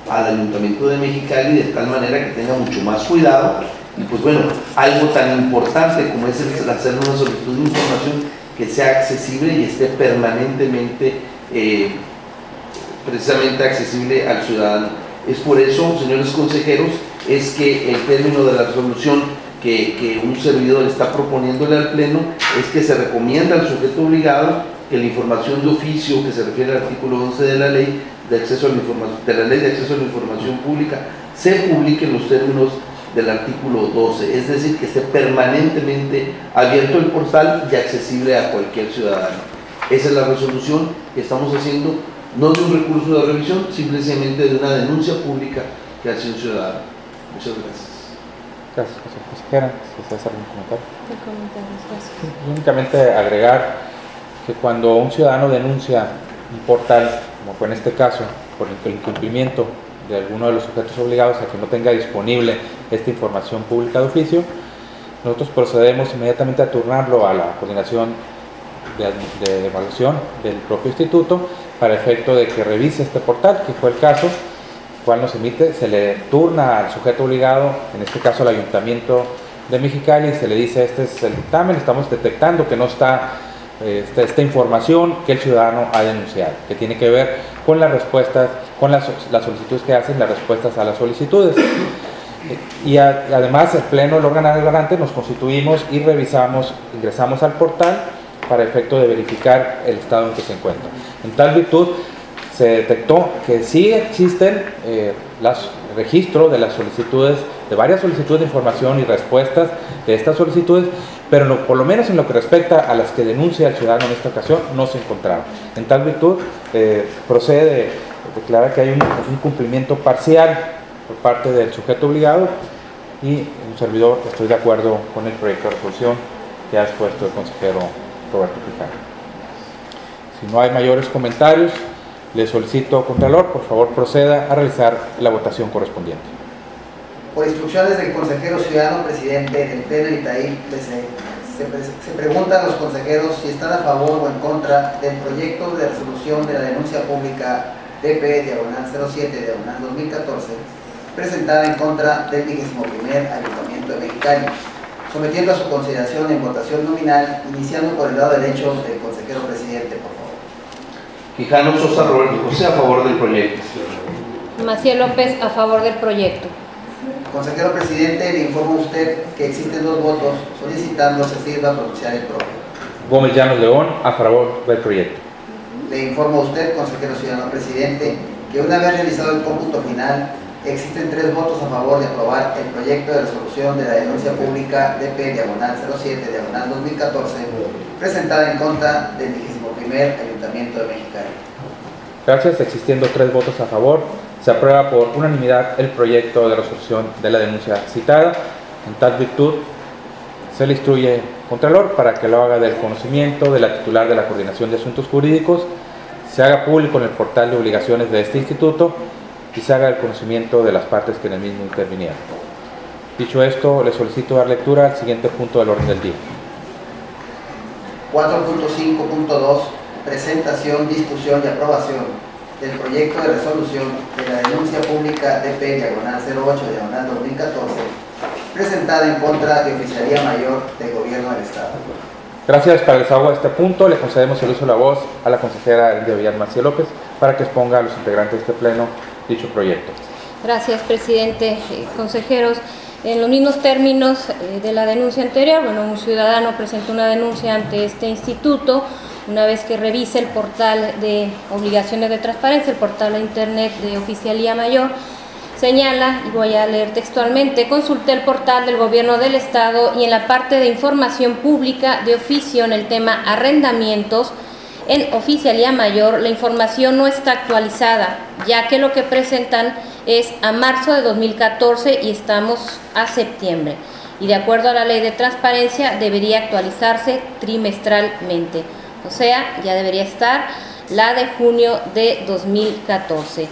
al Ayuntamiento de Mexicali de tal manera que tenga mucho más cuidado y pues bueno, algo tan importante como es el hacer una solicitud de información que sea accesible y esté permanentemente precisamente accesible al ciudadano. Es por eso, señores consejeros, es que el término de la resolución que un servidor está proponiéndole al Pleno es que se recomienda al sujeto obligado que la información de oficio que se refiere al artículo 11 de la Ley de Acceso a la Información, Pública se publique en los términos del artículo 12, es decir, que esté permanentemente abierto el portal y accesible a cualquier ciudadano. Esa es la resolución que estamos haciendo, no de un recurso de revisión, simplemente de una denuncia pública que hace un ciudadano. Muchas gracias. Gracias, consejera. ¿Se hace algún comentario? Gracias. Únicamente agregar que cuando un ciudadano denuncia un portal, como fue en este caso, por el incumplimiento de alguno de los sujetos obligados a que no tenga disponible esta información pública de oficio, nosotros procedemos inmediatamente a turnarlo a la coordinación de evaluación del propio instituto para efecto de que revise este portal, que fue el caso, cual nos emite, se le turna al sujeto obligado, en este caso al Ayuntamiento de Mexicali, y se le dice: este es el dictamen, estamos detectando que no está esta información que el ciudadano ha denunciado, que tiene que ver con las respuestas, con las solicitudes que hacen, las respuestas a las solicitudes. Y además el Pleno, el órgano garante, nos constituimos y revisamos, ingresamos al portal para efecto de verificar el estado en que se encuentra. En tal virtud, se detectó que sí existen registro de las solicitudes, de varias solicitudes de información y respuestas de estas solicitudes, pero por lo menos en lo que respecta a las que denuncia el ciudadano en esta ocasión, no se encontraron. En tal virtud, procede declarar que hay un cumplimiento parcial por parte del sujeto obligado y un servidor, estoy de acuerdo con el proyecto de resolución que ha expuesto el consejero Roberto Quijano. Si no hay mayores comentarios, le solicito, Contralor, por favor proceda a realizar la votación correspondiente. Por instrucciones del consejero ciudadano presidente del Pleno de Itaí, se preguntan los consejeros si están a favor o en contra del proyecto de resolución de la denuncia pública DP/07/2014, presentada en contra del 21º Ayuntamiento de Mexicali, sometiendo a su consideración en votación nominal, iniciando por el lado derecho del consejero presidente, por favor. Quijano Sosa Roberto José, a favor del proyecto. Maciel López, a favor del proyecto. Consejero presidente, le informo a usted que existen 2 votos solicitando se sirva a pronunciar el propio. Gómez Llanos León, a favor del proyecto. Le informo a usted, consejero ciudadano presidente, que una vez realizado el cómputo final, existen 3 votos a favor de aprobar el proyecto de resolución de la denuncia pública DP/07/2014, presentada en contra del 21º Ayuntamiento de Mexicali. Gracias. Existiendo 3 votos a favor, se aprueba por unanimidad el proyecto de resolución de la denuncia citada. En tal virtud, se le instruye Contralor para que lo haga del conocimiento de la titular de la Coordinación de Asuntos Jurídicos, se haga público en el portal de obligaciones de este instituto y se haga el conocimiento de las partes que en el mismo intervinieron. Dicho esto, le solicito dar lectura al siguiente punto del orden del día. 4.5.2 Presentación, discusión y aprobación del proyecto de resolución de la denuncia pública DP/08/2014, presentada en contra de Oficialía Mayor del Gobierno del Estado. Gracias. Para el desahogo de este punto, le concedemos el uso de la voz a la consejera de Villar Maciel López para que exponga a los integrantes de este pleno dicho proyecto. Gracias, presidente. Consejeros, En los mismos términos de la denuncia anterior, bueno, un ciudadano presenta una denuncia ante este instituto. Una vez que revise el portal de obligaciones de transparencia, el portal de internet de Oficialía Mayor, señala, y voy a leer textualmente: consulté el portal del Gobierno del Estado y en la parte de información pública de oficio en el tema arrendamientos en Oficialía Mayor, la información no está actualizada, ya que lo que presentan es a marzo de 2014 y estamos a septiembre. Y de acuerdo a la Ley de Transparencia debería actualizarse trimestralmente. O sea, ya debería estar la de junio de 2014.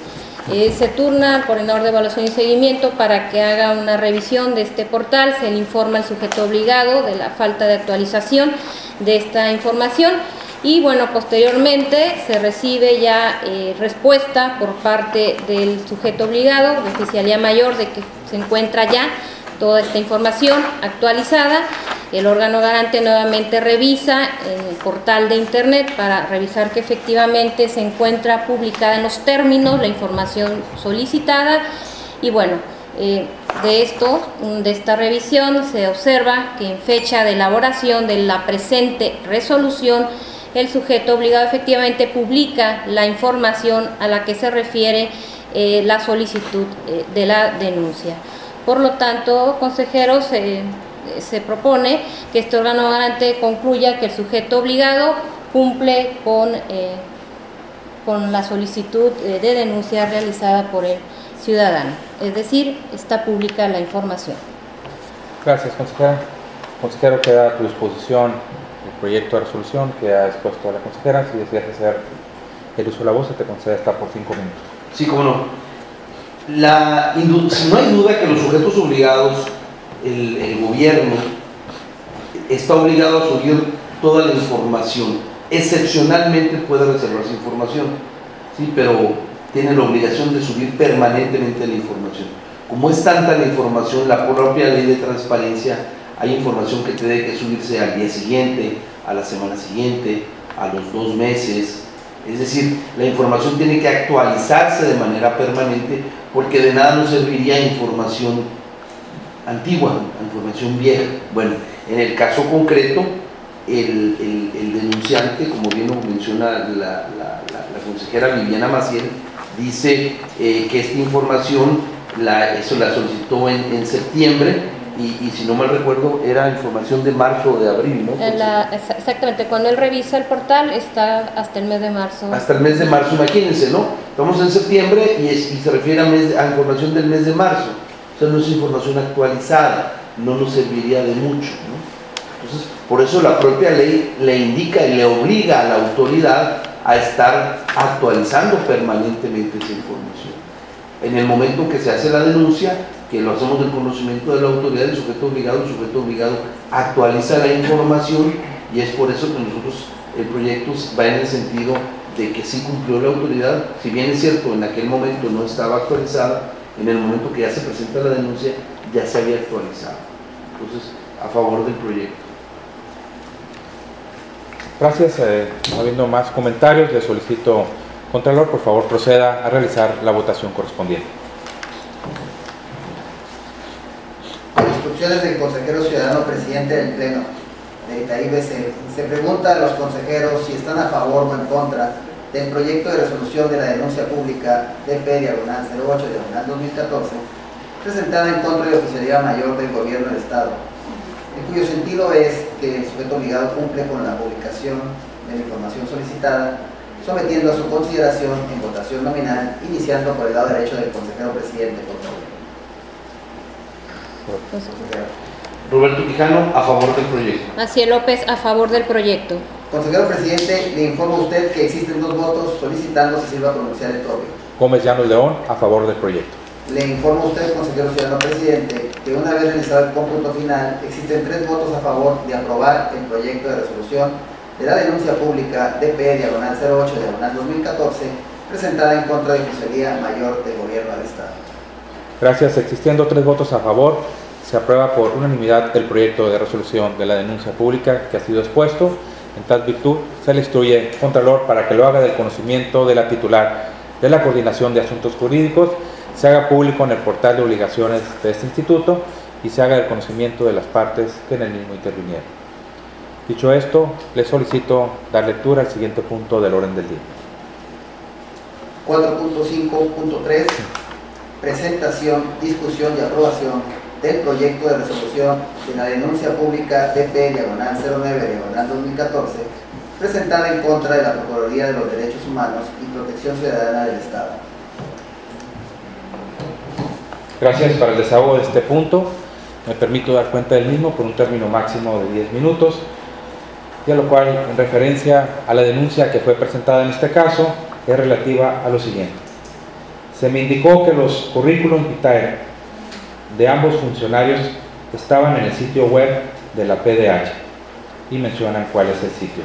Se turna al coordinador de evaluación y seguimiento para que haga una revisión de este portal. Se le informa al sujeto obligado de la falta de actualización de esta información. Y bueno, posteriormente se recibe ya respuesta por parte del sujeto obligado, de Oficialía Mayor, de que se encuentra ya toda esta información actualizada. El órgano garante nuevamente revisa el portal de internet para revisar que efectivamente se encuentra publicada en los términos la información solicitada. Y bueno, de esta revisión se observa que en fecha de elaboración de la presente resolución, el sujeto obligado efectivamente publica la información a la que se refiere la solicitud de la denuncia. Por lo tanto, consejeros, se propone que este órgano garante concluya que el sujeto obligado cumple con la solicitud de denuncia realizada por el ciudadano, es decir, está pública la información. Gracias, consejera. Consejero, queda a tu disposición el proyecto de resolución que ha expuesto a la consejera. Si deseas hacer el uso de la voz, se te concede hasta por 5 minutos. Sí, cómo no. No hay duda que los sujetos obligados, el gobierno está obligado a subir toda la información. Excepcionalmente puede reservarse información, ¿sí? Pero tiene la obligación de subir permanentemente la información. Como es tanta la información, la propia Ley de Transparencia, hay información que tiene que subirse al día siguiente, a la semana siguiente, a los 2 meses. Es decir, la información tiene que actualizarse de manera permanente, porque de nada nos serviría información antigua, información vieja. Bueno, en el caso concreto, el denunciante, como bien lo menciona la consejera Viviana Maciel, dice que esta información la solicitó en septiembre, y si no mal recuerdo era información de marzo o de abril, ¿no? Exactamente, cuando él revisa el portal está hasta el mes de marzo. Hasta el mes de marzo, imagínense, ¿no? Estamos en septiembre y se refiere a información del mes de marzo. O sea, no es información actualizada, no nos serviría de mucho, ¿no? Entonces, por eso la propia ley le indica y le obliga a la autoridad a estar actualizando permanentemente esa información. En el momento que se hace la denuncia, que lo hacemos del conocimiento de la autoridad, el sujeto obligado actualiza la información, y es por eso que nosotros, el proyecto va en el sentido de que sí cumplió la autoridad. Si bien es cierto, en aquel momento no estaba actualizada, en el momento que ya se presenta la denuncia, ya se había actualizado. Entonces, a favor del proyecto. Gracias. Habiendo más comentarios, le solicito, Contralor, por favor proceda a realizar la votación correspondiente. Instrucciones del consejero ciudadano presidente del Pleno de ITAI-BC. Se pregunta a los consejeros si están a favor o en contra del proyecto de resolución de la denuncia pública DP/08/2014, presentada en contra de Oficialía Mayor del Gobierno del Estado, en cuyo sentido es que el sujeto obligado cumple con la publicación de la información solicitada, sometiendo a su consideración en votación nominal, iniciando por el lado derecho del consejero presidente, por favor. Roberto Quijano, a favor del proyecto. Maciel López, a favor del proyecto. Consejero presidente, le informo a usted que existen 2 votos solicitando se sirva a pronunciar el tópico. Gómez Llanos León, a favor del proyecto. Le informo a usted, consejero ciudadano presidente, que una vez realizado el cómputo final, existen 3 votos a favor de aprobar el proyecto de resolución de la denuncia pública DP/08/2014, presentada en contra de Oficialía Mayor del Gobierno del Estado. Gracias. Existiendo 3 votos a favor, se aprueba por unanimidad el proyecto de resolución de la denuncia pública que ha sido expuesto. En tal virtud, se le instruye, Contralor, para que lo haga del conocimiento de la titular de la Coordinación de Asuntos Jurídicos, se haga público en el portal de obligaciones de este instituto y se haga del conocimiento de las partes que en el mismo intervinieron. Dicho esto, les solicito dar lectura al siguiente punto del orden del día. 4.5.3 Presentación, discusión y aprobación del proyecto de resolución de la denuncia pública DP/09/2014 presentada en contra de la Procuraduría de los Derechos Humanos y Protección Ciudadana del Estado. Gracias. Para el desahogo de este punto, me permito dar cuenta del mismo por un término máximo de 10 minutos, y a lo cual, en referencia a la denuncia que fue presentada en este caso, es relativa a lo siguiente. Se me indicó que los currículum vitae de ambos funcionarios estaban en el sitio web de la PDH y mencionan cuál es el sitio.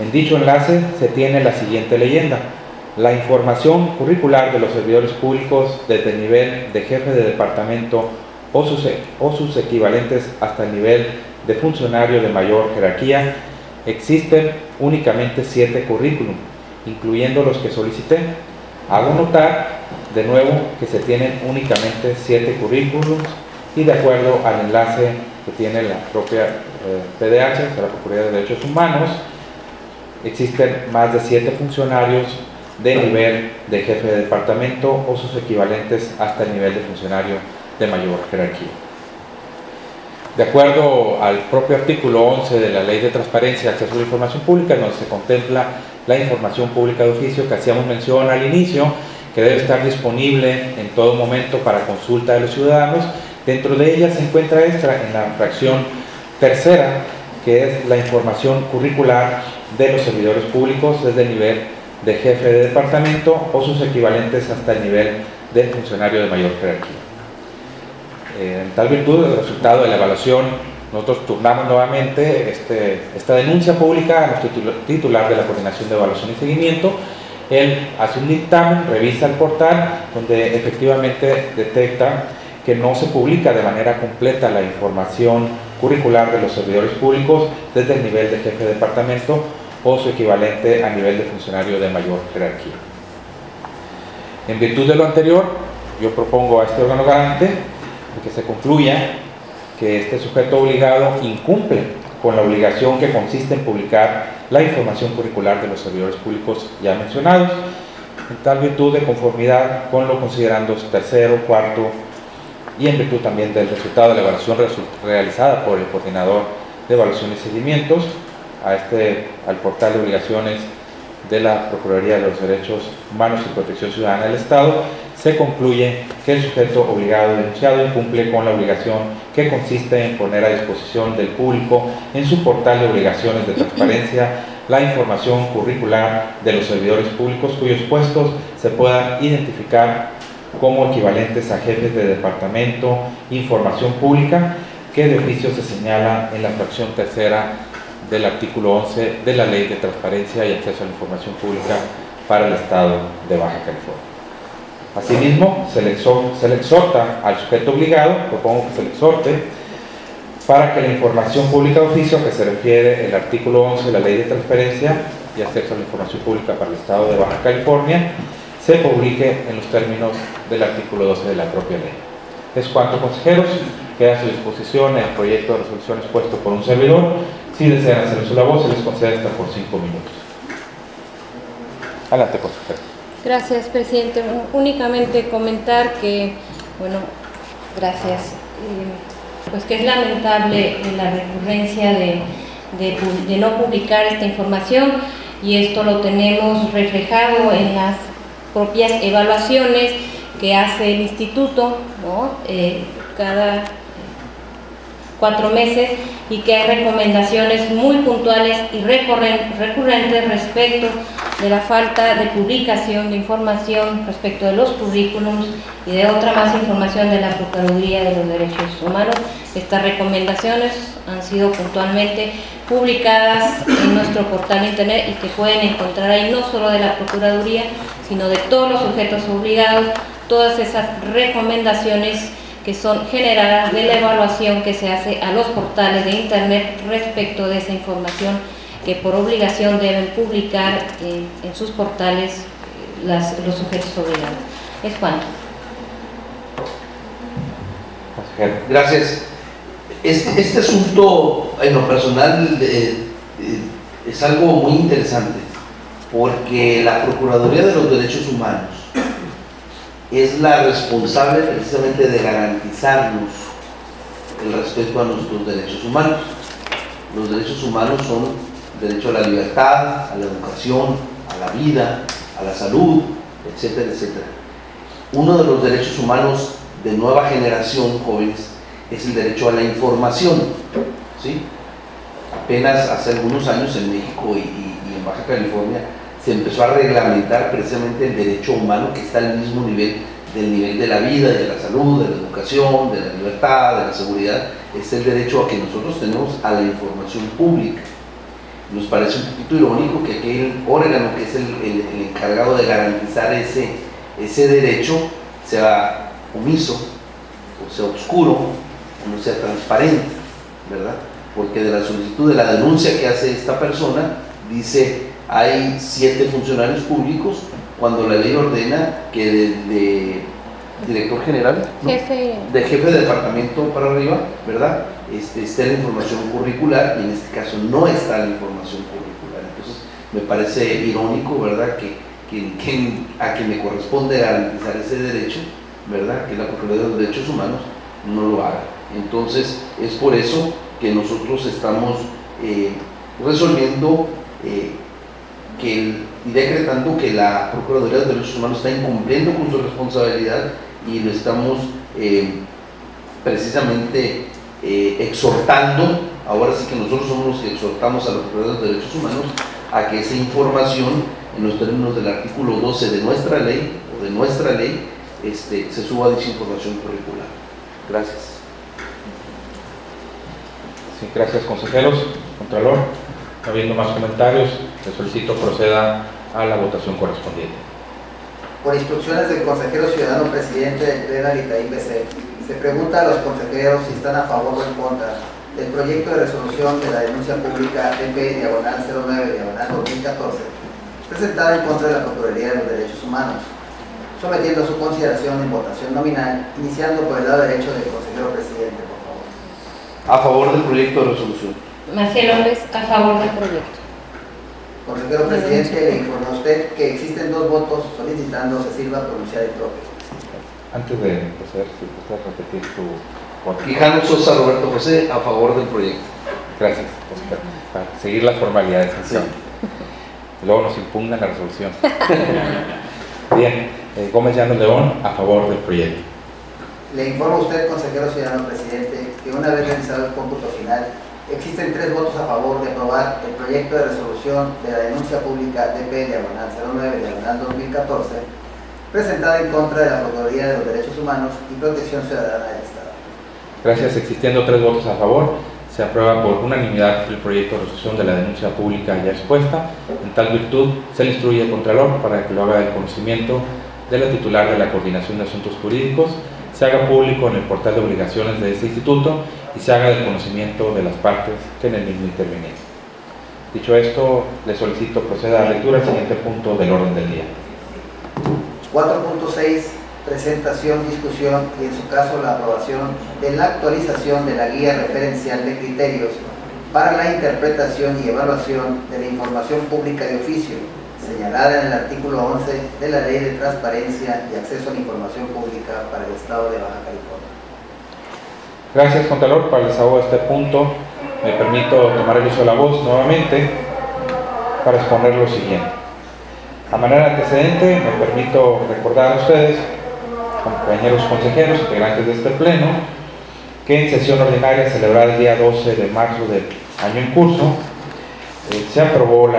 En dicho enlace se tiene la siguiente leyenda: la información curricular de los servidores públicos desde el nivel de jefe de departamento o sus equivalentes hasta el nivel de funcionario de mayor jerarquía. Existen únicamente 7 currículum, incluyendo los que solicité. Hago notar de nuevo que se tienen únicamente 7 currículums, y de acuerdo al enlace que tiene la propia PDH, la Procuraduría de Derechos Humanos, existen más de 7 funcionarios de nivel de jefe de departamento o sus equivalentes hasta el nivel de funcionario de mayor jerarquía. De acuerdo al propio artículo 11 de la Ley de Transparencia y Acceso a la Información Pública, donde se contempla la información pública de oficio que hacíamos mención al inicio, que debe estar disponible en todo momento para consulta de los ciudadanos. Dentro de ella se encuentra esta en la fracción tercera, que es la información curricular de los servidores públicos desde el nivel de jefe de departamento o sus equivalentes hasta el nivel del funcionario de mayor jerarquía. En tal virtud, el resultado de la evaluación, nosotros turnamos nuevamente esta denuncia pública a nuestro titular de la Coordinación de Evaluación y Seguimiento. Él hace un dictamen, revisa el portal, donde efectivamente detecta que no se publica de manera completa la información curricular de los servidores públicos desde el nivel de jefe de departamento o su equivalente a nivel de funcionario de mayor jerarquía. En virtud de lo anterior, yo propongo a este órgano garante que se concluya que este sujeto obligado incumple con la obligación que consiste en publicar la información curricular de los servidores públicos ya mencionados, en tal virtud de conformidad con lo considerando tercero, cuarto, y en virtud también del resultado de la evaluación realizada por el Coordinador de Evaluación y Seguimientos al portal de obligaciones de la Procuraduría de los Derechos Humanos y Protección Ciudadana del Estado, se concluye que el sujeto obligado denunciado incumple con la obligación que consiste en poner a disposición del público en su portal de obligaciones de transparencia la información curricular de los servidores públicos cuyos puestos se puedan identificar como equivalentes a jefes de departamento, información pública que de oficio se señala en la fracción tercera del artículo 11 de la Ley de Transparencia y Acceso a la Información Pública para el Estado de Baja California. Asimismo, se le exhorta al sujeto obligado, propongo que se le exhorte, para que la información pública de oficio que se refiere el artículo 11 de la Ley de Transparencia y Acceso a la Información Pública para el Estado de Baja California se publique en los términos del artículo 12 de la propia ley. Es cuanto, consejeros. Queda a su disposición el proyecto de resolución expuesto por un servidor. Si desean hacer uso de la voz, se les concede hasta por 5 minutos. Adelante, consejero. Gracias, presidente. Únicamente comentar que, bueno, gracias, pues que es lamentable la recurrencia de no publicar esta información, y esto lo tenemos reflejado en las propias evaluaciones que hace el instituto, ¿no? Cada 4 meses, y que hay recomendaciones muy puntuales y recurrentes respecto de la falta de publicación de información respecto de los currículums y de otra más información de la Procuraduría de los Derechos Humanos. Estas recomendaciones han sido puntualmente publicadas en nuestro portal de internet y que pueden encontrar ahí no solo de la Procuraduría, sino de todos los sujetos obligados, todas esas recomendaciones que son generadas de la evaluación que se hace a los portales de internet respecto de esa información que por obligación deben publicar en sus portales los sujetos obligados. Es cuanto. consejero. Gracias. Este asunto, en lo personal, es algo muy interesante, porque la Procuraduría de los Derechos Humanos es la responsable precisamente de garantizarnos el respeto a nuestros derechos humanos. Los derechos humanos son el derecho a la libertad, a la educación, a la vida, a la salud, etcétera, etcétera. Uno de los derechos humanos de nueva generación, jóvenes, es el derecho a la información, ¿sí? Apenas hace algunos años en México y en Baja California se empezó a reglamentar precisamente el derecho humano, que está al mismo nivel del nivel de la vida, de la salud, de la educación, de la libertad, de la seguridad. Es el derecho a que nosotros tenemos a la información pública. Nos parece un poquito irónico que aquel órgano que es el encargado de garantizar ese derecho sea omiso, o sea oscuro, o no sea transparente, ¿verdad? Porque de la solicitud, de la denuncia que hace esta persona, dice hay 7 funcionarios públicos, cuando la ley ordena que de director general, ¿no? De jefe de departamento para arriba, ¿verdad? Está la información curricular, y en este caso no está la información curricular. Entonces me parece irónico, ¿verdad?, que a quien le corresponde garantizar ese derecho, ¿verdad?, que la Procuraduría de los Derechos Humanos no lo haga. Entonces es por eso que nosotros estamos resolviendo y decretando que la Procuraduría de los Derechos Humanos está incumpliendo con su responsabilidad, y lo estamos precisamente exhortando. Ahora sí que nosotros somos los que exhortamos a la Procuraduría de los Derechos Humanos a que esa información, en los términos del artículo 12 de nuestra ley, se suba a dicha información curricular. Gracias. Sí, gracias, consejeros. Contralor, no habiendo más comentarios, le solicito proceda a la votación correspondiente. Por instrucciones del consejero ciudadano presidente del Pleno Itaín BC, se pregunta a los consejeros si están a favor o en contra del proyecto de resolución de la denuncia pública MP/09/2014, presentada en contra de la Procuraduría de los Derechos Humanos, sometiendo a su consideración en votación nominal, iniciando por el lado derecho del consejero presidente, por favor. A favor del proyecto de resolución. Marcial López, a favor del proyecto. Consejero presidente, le informo a usted que existen 2 votos solicitando se sirva pronunciar el propio. Antes de empezar, si puedes repetir tu voto. Quijano Sosa Roberto José, a favor del proyecto. Gracias, consejero. Para seguir las formalidades. Sí. Luego nos impugnan la resolución. Bien, Gómez Llanos León, a favor del proyecto. Le informo a usted, consejero ciudadano presidente, que una vez realizado el cómputo final, existen 3 votos a favor de aprobar el proyecto de resolución de la denuncia pública DP/09/2014, presentada en contra de la Procuraduría de los Derechos Humanos y Protección Ciudadana del Estado. Gracias. Existiendo 3 votos a favor, se aprueba por unanimidad el proyecto de resolución de la denuncia pública ya expuesta. En tal virtud, se le instruye al Contralor para que lo haga del conocimiento de la titular de la Coordinación de Asuntos Jurídicos, se haga público en el portal de obligaciones de este instituto y se haga del conocimiento de las partes que en el mismo intervinieron. Dicho esto, le solicito proceda a lectura al siguiente punto del orden del día. 4.6. Presentación, discusión y en su caso la aprobación de la actualización de la guía referencial de criterios para la interpretación y evaluación de la información pública de oficio, señalada en el artículo 11 de la Ley de Transparencia y Acceso a la Información Pública para el Estado de Baja California. Gracias, Contralor. Para el desahogo de este punto, me permito tomar el uso de la voz nuevamente para exponer lo siguiente. A manera de antecedente, me permito recordar a ustedes, compañeros consejeros, integrantes de este pleno, que en sesión ordinaria celebrada el día 12 de marzo del año en curso, se aprobó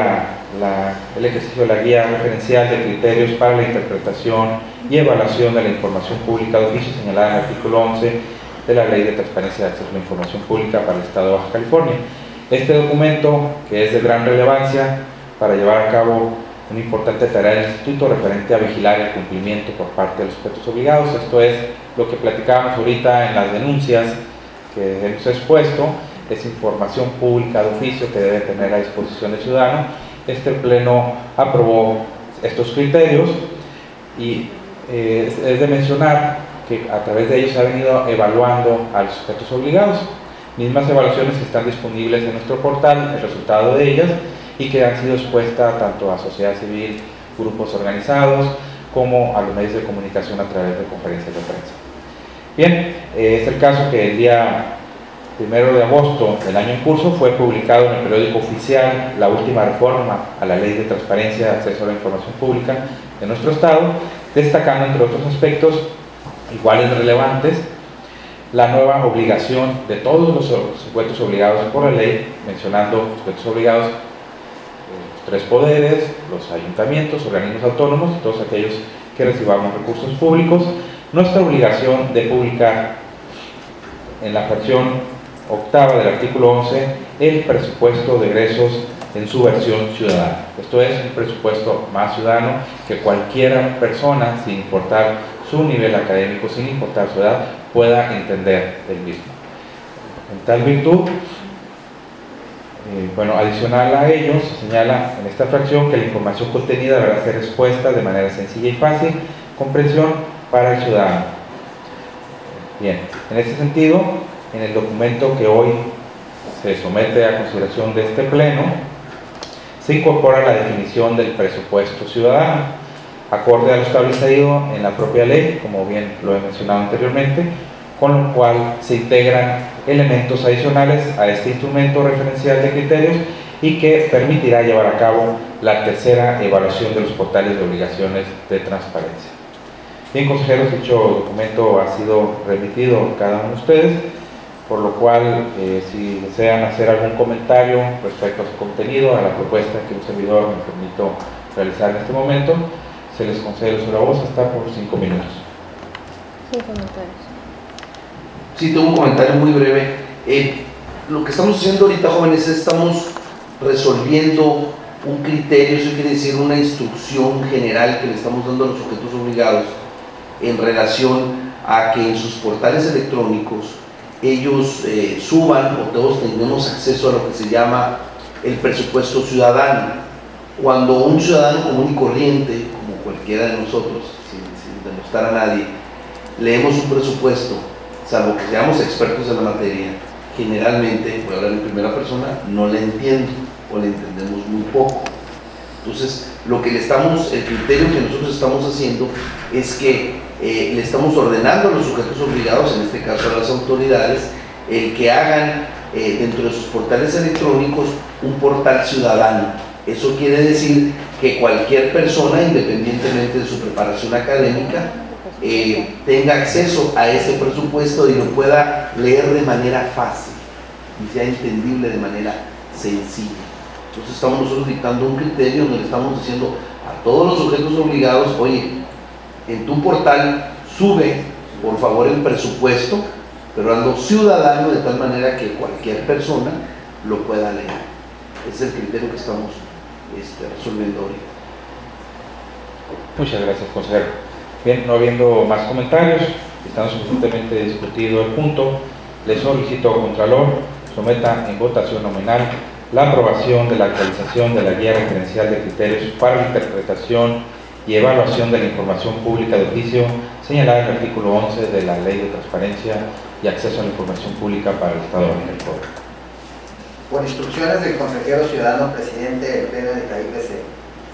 el ejercicio de la guía referencial de criterios para la interpretación y evaluación de la información pública de oficio señalada en el artículo 11 de la Ley de Transparencia y Acceso a la Información Pública para el Estado de Baja California. Este documento, que es de gran relevancia para llevar a cabo una importante tarea del Instituto referente a vigilar el cumplimiento por parte de los sujetos obligados. Esto es lo que platicábamos ahorita en las denuncias que hemos expuesto, es información pública de oficio que debe tener a disposición del ciudadano. Este pleno aprobó estos criterios y es de mencionar que a través de ellos se ha venido evaluando a los sujetos obligados. Mismas evaluaciones que están disponibles en nuestro portal, el resultado de ellas, y que han sido expuestas tanto a sociedad civil, grupos organizados, como a los medios de comunicación a través de conferencias de prensa. Bien, es el caso que el día 1 de agosto del año en curso fue publicado en el periódico oficial la última reforma a la Ley de Transparencia y Acceso a la Información Pública de nuestro Estado, destacando entre otros aspectos iguales relevantes la nueva obligación de todos los sujetos obligados por la ley, mencionando sujetos obligados, los tres poderes, los ayuntamientos, organismos autónomos y todos aquellos que recibamos recursos públicos, nuestra obligación de publicar en la fracción octava del artículo 11 el presupuesto de egresos en su versión ciudadana. Esto es un presupuesto más ciudadano que cualquier persona, sin importar su nivel académico, sin importar su edad, pueda entender el mismo. En tal virtud, adicional a ello, se señala en esta fracción que la información contenida deberá ser expuesta de manera sencilla y fácil, comprensión para el ciudadano. Bien, en este sentido, en el documento que hoy se somete a consideración de este pleno, se incorpora la definición del presupuesto ciudadano, acorde a lo establecido en la propia ley, como bien lo he mencionado anteriormente, con lo cual se integran elementos adicionales a este instrumento referencial de criterios y que permitirá llevar a cabo la tercera evaluación de los portales de obligaciones de transparencia. Bien, consejeros, dicho documento ha sido remitido a cada uno de ustedes, por lo cual, si desean hacer algún comentario respecto a su contenido, a la propuesta que un servidor me permito realizar en este momento, se les concede el uso de la voz hasta por 5 minutos. 5 comentarios. Sí, tengo un comentario muy breve. Lo que estamos haciendo ahorita, jóvenes, estamos resolviendo un criterio, eso quiere decir una instrucción general que le estamos dando a los sujetos obligados en relación a que en sus portales electrónicos ellos suban, o todos tenemos acceso a lo que se llama el presupuesto ciudadano. Cuando un ciudadano común y corriente, como cualquiera de nosotros, sin denostar a nadie, leemos un presupuesto, salvo que seamos expertos en la materia, generalmente, voy a hablar en primera persona, no le entiendo o le entendemos muy poco. Entonces, el criterio que nosotros estamos haciendo es que le estamos ordenando a los sujetos obligados, en este caso a las autoridades, el que hagan dentro de sus portales electrónicos un portal ciudadano. Eso quiere decir que cualquier persona, independientemente de su preparación académica, tenga acceso a ese presupuesto y lo pueda leer de manera fácil y sea entendible de manera sencilla. Entonces estamos nosotros dictando un criterio donde le estamos diciendo a todos los sujetos obligados: oye, en tu portal sube por favor el presupuesto, pero hazlo ciudadano de tal manera que cualquier persona lo pueda leer. Ese es el criterio que estamos resolviendo ahorita. Muchas gracias, consejero. Bien, no habiendo más comentarios, estando suficientemente discutido el punto, le solicito al Contralor someta en votación nominal la aprobación de la actualización de la Guía Referencial de Criterios para la Interpretación y Evaluación de la Información Pública de Oficio señalada en el artículo 11 de la Ley de Transparencia y Acceso a la Información Pública para el Estado de México. Por instrucciones del consejero ciudadano presidente del Pleno de CAIPC,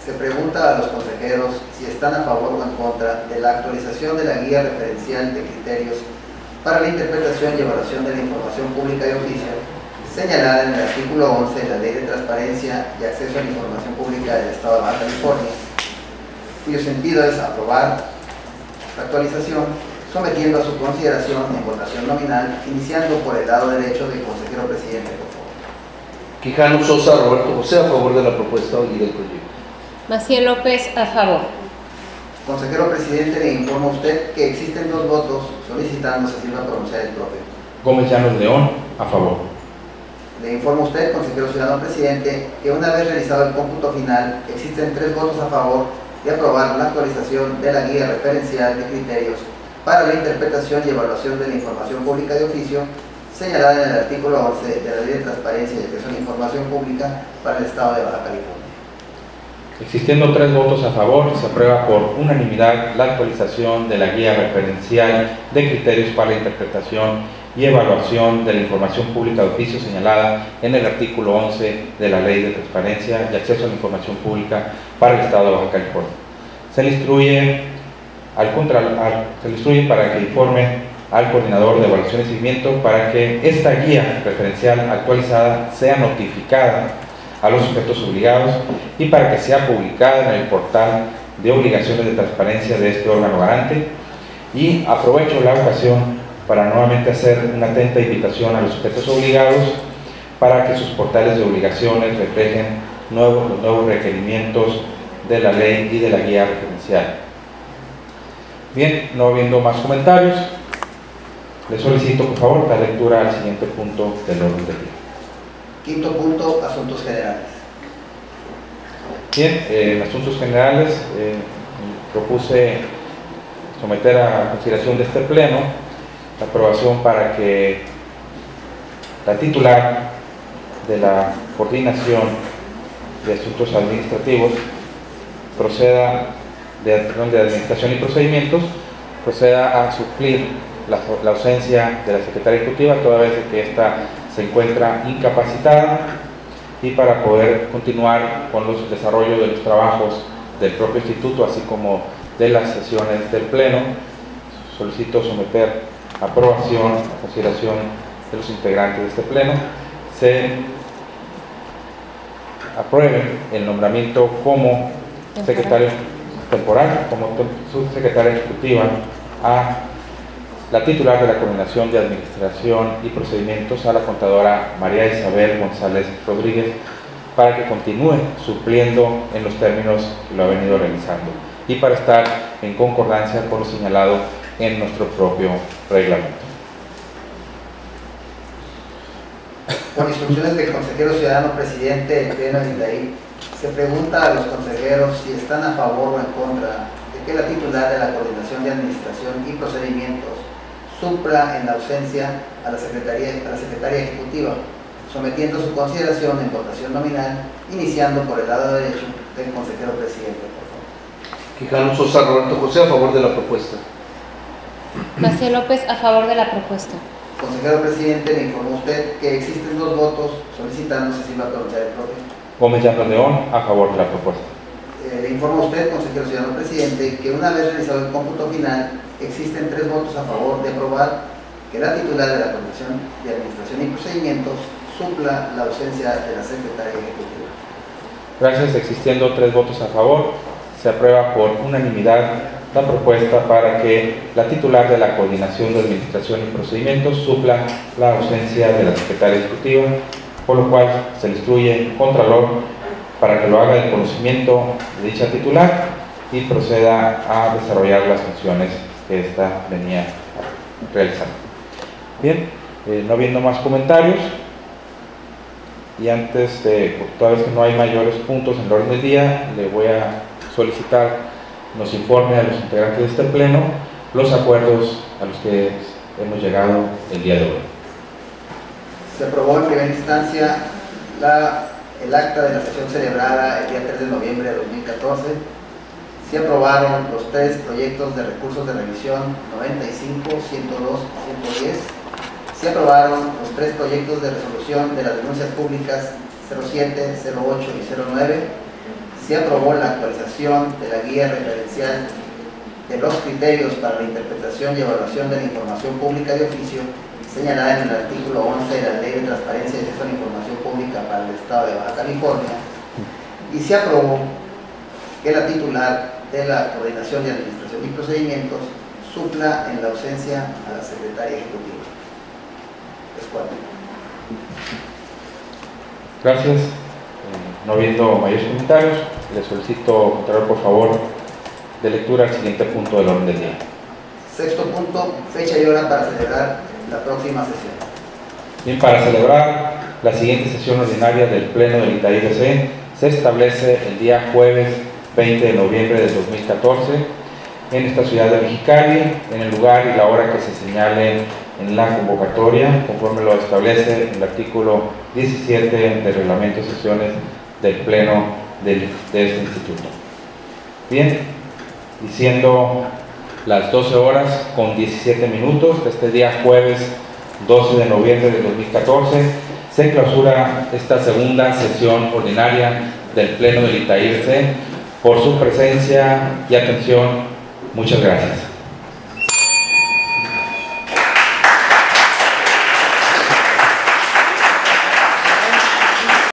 se pregunta a los consejeros si están a favor o en contra de la actualización de la Guía Referencial de Criterios para la Interpretación y Evaluación de la Información Pública de Oficio, señalada en el artículo 11 de la Ley de Transparencia y Acceso a la Información Pública del Estado de Baja California, cuyo sentido es aprobar la actualización, sometiendo a su consideración en votación nominal, iniciando por el lado derecho del consejero presidente, por favor. Quijano Sosa Roberto José, a favor de la propuesta y del proyecto. Maciel López, a favor. Consejero presidente, le informo a usted que existen 2 votos solicitando se sirva a pronunciar el propio. Gómez Llanos León, a favor. Le informo a usted, consejero ciudadano presidente, que una vez realizado el cómputo final, existen 3 votos a favor de aprobar la actualización de la Guía Referencial de Criterios para la Interpretación y Evaluación de la Información Pública de Oficio, señalada en el artículo 11 de la Ley de Transparencia y Acceso a la Información Pública para el Estado de Baja California. Existiendo 3 votos a favor, se aprueba por unanimidad la actualización de la guía referencial de criterios para la interpretación y evaluación de la información pública de oficio señalada en el artículo 11 de la Ley de Transparencia y Acceso a la Información Pública para el Estado de Baja California. Se le instruye para que informe al coordinador de evaluación y seguimiento para que esta guía referencial actualizada sea notificada a los sujetos obligados y para que sea publicada en el portal de obligaciones de transparencia de este órgano garante. Y aprovecho la ocasión para nuevamente hacer una atenta invitación a los sujetos obligados para que sus portales de obligaciones reflejen los nuevos requerimientos de la ley y de la guía referencial. Bien, no habiendo más comentarios, les solicito por favor la lectura al siguiente punto del orden del día. Quinto punto, asuntos generales. Bien, en asuntos generales propuse someter a consideración de este pleno la aprobación para que la titular de la Coordinación de Asuntos Administrativos de Administración y Procedimientos proceda a suplir la ausencia de la Secretaria Ejecutiva, toda vez que ésta se encuentra incapacitada, y para poder continuar con los desarrollos de los trabajos del propio instituto, así como de las sesiones del Pleno, solicito someter a aprobación, a consideración de los integrantes de este Pleno, se apruebe el nombramiento como secretario temporal, como subsecretaria ejecutiva, a la titular de la Coordinación de Administración y Procedimientos, a la contadora María Isabel González Rodríguez, para que continúe supliendo en los términos que lo ha venido realizando y para estar en concordancia con lo señalado en nuestro propio reglamento. Por instrucciones del consejero ciudadano presidente del Pleno del INDAI, se pregunta a los consejeros si están a favor o en contra de que la titular de la Coordinación de Administración y Procedimientos supla en la ausencia a la Secretaria Ejecutiva, sometiendo su consideración en votación nominal, iniciando por el lado derecho del consejero presidente, por favor. Quijano Sosa Roberto José, a favor de la propuesta. Maciel López, a favor de la propuesta. Consejero presidente, le informó usted que existen 2 votos solicitando si se iba a pronunciar el propio. Gómez Llanos León, a favor de la propuesta. Le informo a usted, consejero ciudadano presidente, que una vez realizado el cómputo final, existen 3 votos a favor de aprobar que la titular de la Coordinación de Administración y Procedimientos supla la ausencia de la Secretaria Ejecutiva. Gracias. Existiendo 3 votos a favor, se aprueba por unanimidad la propuesta para que la titular de la Coordinación de Administración y Procedimientos supla la ausencia de la Secretaria Ejecutiva, por lo cual se le instruye al Contralor para que lo haga de conocimiento de dicha titular y proceda a desarrollar las funciones que ésta venía realizando. Bien, no habiendo más comentarios, y antes de, toda vez que no hay mayores puntos en el orden del día, le voy a solicitar nos informe a los integrantes de este pleno los acuerdos a los que hemos llegado el día de hoy. Se aprobó en primera instancia el acta de la sesión celebrada el día 3 de noviembre de 2014. Se aprobaron los 3 proyectos de recursos de revisión 95, 102 y 110. Se aprobaron los 3 proyectos de resolución de las denuncias públicas 07, 08 y 09. Se aprobó la actualización de la guía referencial de los criterios para la interpretación y evaluación de la información pública de oficio señalada en el artículo 11 de la Ley de Transparencia y Acceso a la Información Pública para el Estado de Baja California, y se aprobó que la titular de la Coordinación de Administración y Procedimientos supla en la ausencia a la Secretaria Ejecutiva. Es cuatro. Gracias. No habiendo mayores comentarios, le solicito, Contralor, por favor, de lectura al siguiente punto del orden del día. Sexto punto, fecha y hora para celebrar la próxima sesión. Bien, para celebrar la siguiente sesión ordinaria del Pleno del INDAI-BC se establece el día jueves 20 de noviembre de 2014 en esta ciudad de Mexicali, en el lugar y la hora que se señalen en la convocatoria, conforme lo establece el artículo 17 del Reglamento de Sesiones del Pleno de este instituto. Bien, y siendo las 12 horas con 17 minutos de este día jueves 12 de noviembre de 2014, se clausura esta segunda sesión ordinaria del Pleno del ITAI-BC. Por su presencia y atención, muchas gracias.